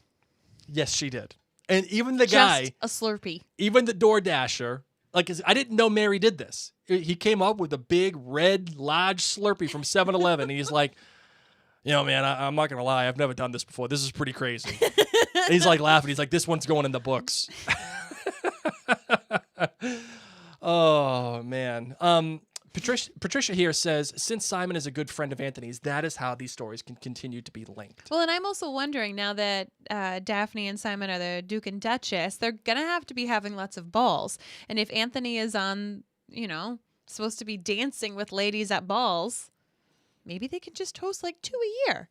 Yes, she did. And even the guy. Just a Slurpee. Even the DoorDasher. Like, I didn't know Mary did this. He came up with a big, red, large Slurpee from 7-Eleven. And he's like, man, I'm not going to lie. I've never done this before. This is pretty crazy. And he's like laughing. He's like, this one's going in the books. Oh, man. Patricia here says, since Simon is a good friend of Anthony's, that is how these stories can continue to be linked. Well, and I'm also wondering now that Daphne and Simon are the Duke and Duchess, they're going to have to be having lots of balls. And if Anthony is on, supposed to be dancing with ladies at balls, maybe they can just host like 2 a year.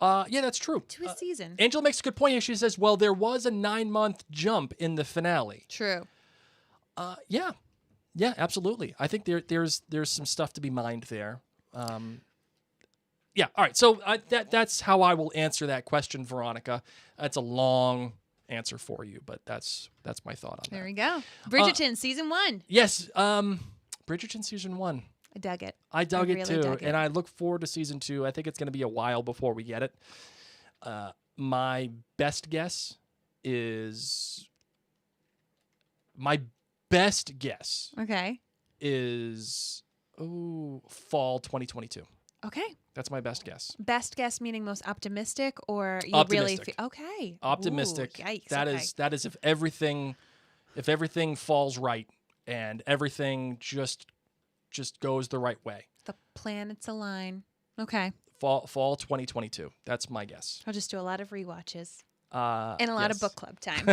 Yeah, that's true. 2 a season. Angela makes a good point here. She says, well, there was a 9-month jump in the finale. True. Yeah, absolutely. I think there's some stuff to be mined there. Yeah. All right. So that's how I will answer that question, Veronica. That's a long answer for you, but that's my thought on that. There we go. Bridgerton season 1. Yes. Bridgerton season 1. I dug it. I dug it really too, dug it. and I look forward to season 2. I think it's going to be a while before we get it. My best guess is Okay. is fall 2022. Okay. That's my best guess. Best guess meaning most optimistic, or you Optimistic. really feel okay? Optimistic. Ooh, yikes. That is if everything falls right and everything just goes the right way. The planets align. Okay. Fall 2022. That's my guess. I'll just do a lot of rewatches. And a lot of book club time.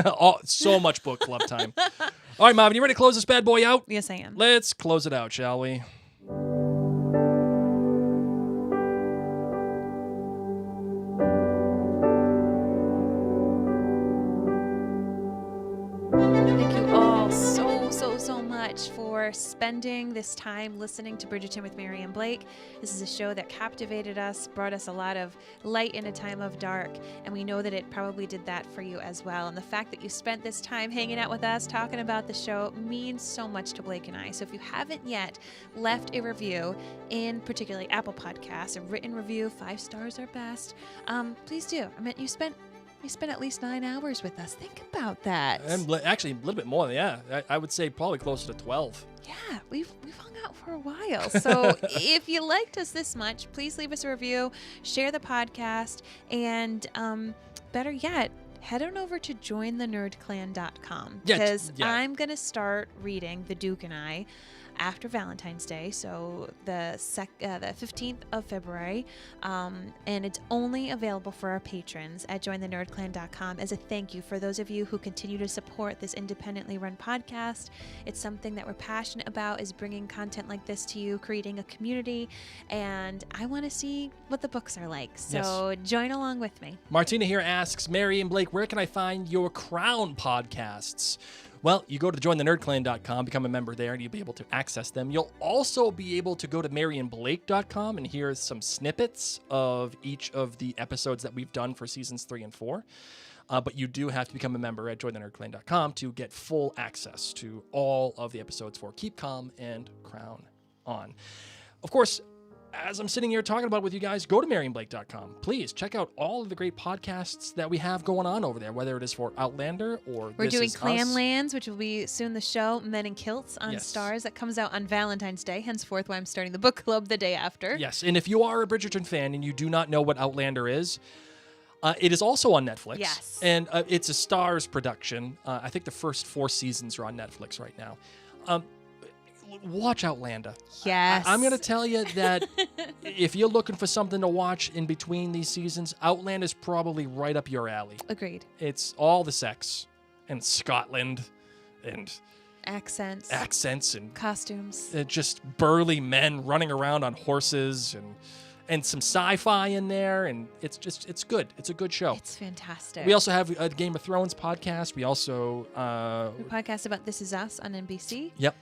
So much book club time. All right, Marvin, you ready to close this bad boy out? Yes, I am. Let's close it out, shall we? Thank you all so much for spending this time listening to Bridgerton with Mary and Blake. This is a show that captivated us, brought us a lot of light in a time of dark, and we know that it probably did that for you as well. And the fact that you spent this time hanging out with us, talking about the show, means so much to Blake and I. So if you haven't yet left a review in particularly Apple Podcasts, a written review, 5 stars are best, please do. I mean, you spent at least 9 hours with us. Think about that. And actually, a little bit more. Yeah, I would say probably closer to 12. Yeah, we've hung out for a while. So if you liked us this much, please leave us a review, share the podcast, and better yet, head on over to jointhenerdclan.com because I'm going to start reading The Duke and I after Valentine's Day, so the 15th of February, and it's only available for our patrons at jointhenerdclan.com as a thank you for those of you who continue to support this independently run podcast. It's something that we're passionate about, is bringing content like this to you, creating a community, and I want to see what the books are like, so join along with me. Martina here asks, Mary and Blake, where can I find your Crown podcasts? Well, you go to jointhenerdclan.com, become a member there, and you'll be able to access them. You'll also be able to go to maryandblake.com and hear some snippets of each of the episodes that we've done for seasons 3 and 4. But you do have to become a member at jointhenerdclan.com to get full access to all of the episodes for Keep Calm and Crown On. Of course, as I'm sitting here talking about with you guys, go to maryandblake.com. Please check out all of the great podcasts that we have going on over there, whether it is for Outlander or We're doing This Is Clan Us. Lands, which will be soon the show, Men in Kilts on Stars. That comes out on Valentine's Day, henceforth why I'm starting the book club the day after. Yes, and if you are a Bridgerton fan and you do not know what Outlander is, it is also on Netflix. Yes. And it's a Stars production. I think the first 4 seasons are on Netflix right now. Watch Outlander. Yes. I'm going to tell you that if you're looking for something to watch in between these seasons, Outlander is probably right up your alley. Agreed. It's all the sex and Scotland and accents and costumes. Just burly men running around on horses and some sci-fi in there, and it's good. It's a good show. It's fantastic. We also have a Game of Thrones podcast. We also we podcast about This Is Us on NBC. Yep.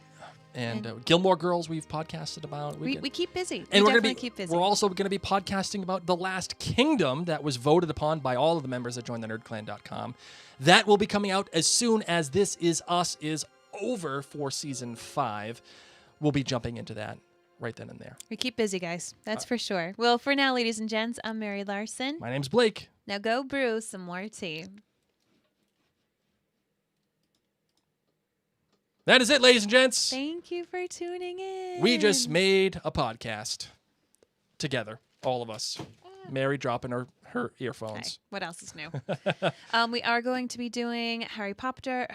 And Gilmore Girls we've podcasted about. We keep busy. And we're keep busy. We're also going to be podcasting about The Last Kingdom that was voted upon by all of the members at jointhenerdclan.com. That will be coming out as soon as This Is Us is over for season 5. We'll be jumping into that right then and there. We keep busy, guys. That's for sure. Well, for now, ladies and gents, I'm Mary Larson. My name's Blake. Now go brew some more tea. That is it, ladies and gents. Thank you for tuning in. We just made a podcast together, all of us. Mary dropping her earphones. Okay. What else is new? We are going to be doing Harry Potter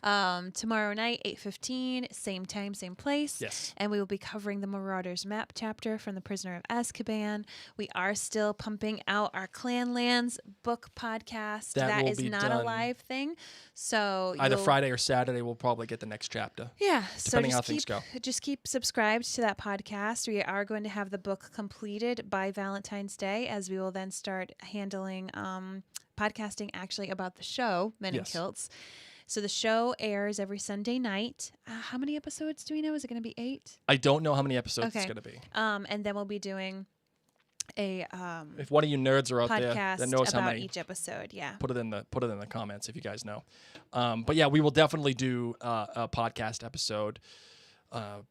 tomorrow night, 8:15, same time, same place. Yes. And we will be covering the Marauders map chapter from The Prisoner of Azkaban. We are still pumping out our Clan Lands book podcast. That is not a live thing. So either Friday or Saturday, we'll probably get the next chapter. Yeah. Depending how things go. Just keep subscribed to that podcast. We are going to have the book completed by Valentine's Day, as we will then start handling podcasting actually about the show Men in Kilts. So the show airs every Sunday night. How many episodes do we know? Is it going to be 8? I don't know how many episodes it's Okay. going to be. And then we'll be doing a If one of you nerds are out there podcast that knows how about many, each episode. Yeah. put it in the comments if you guys know. But yeah, we will definitely do a podcast episode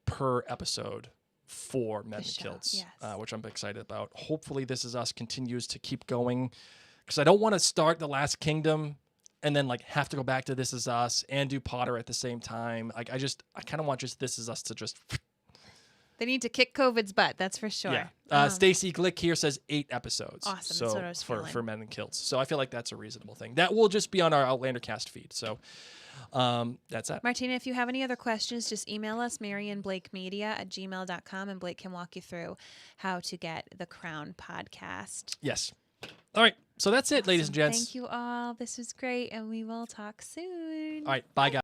per episode for Men and show, Kilts, yes. which I'm excited about. Hopefully, This Is Us continues to keep going, because I don't want to start The Last Kingdom and then like have to go back to This Is Us and do Potter at the same time. Like I kind of want just This Is Us to just. They need to kick COVID's butt. That's for sure. Yeah. Stacy Glick here says 8 episodes. Awesome. So That's what I was for feeling. Men and Kilts. So I feel like that's a reasonable thing. That will just be on our Outlander cast feed. So that's that. Martina, if you have any other questions, just email us, marianblakemedia@gmail.com, and Blake can walk you through how to get the Crown podcast. Yes. All right. So that's it, ladies and gents. Thank you all. This was great, and we will talk soon. All right. Bye, guys.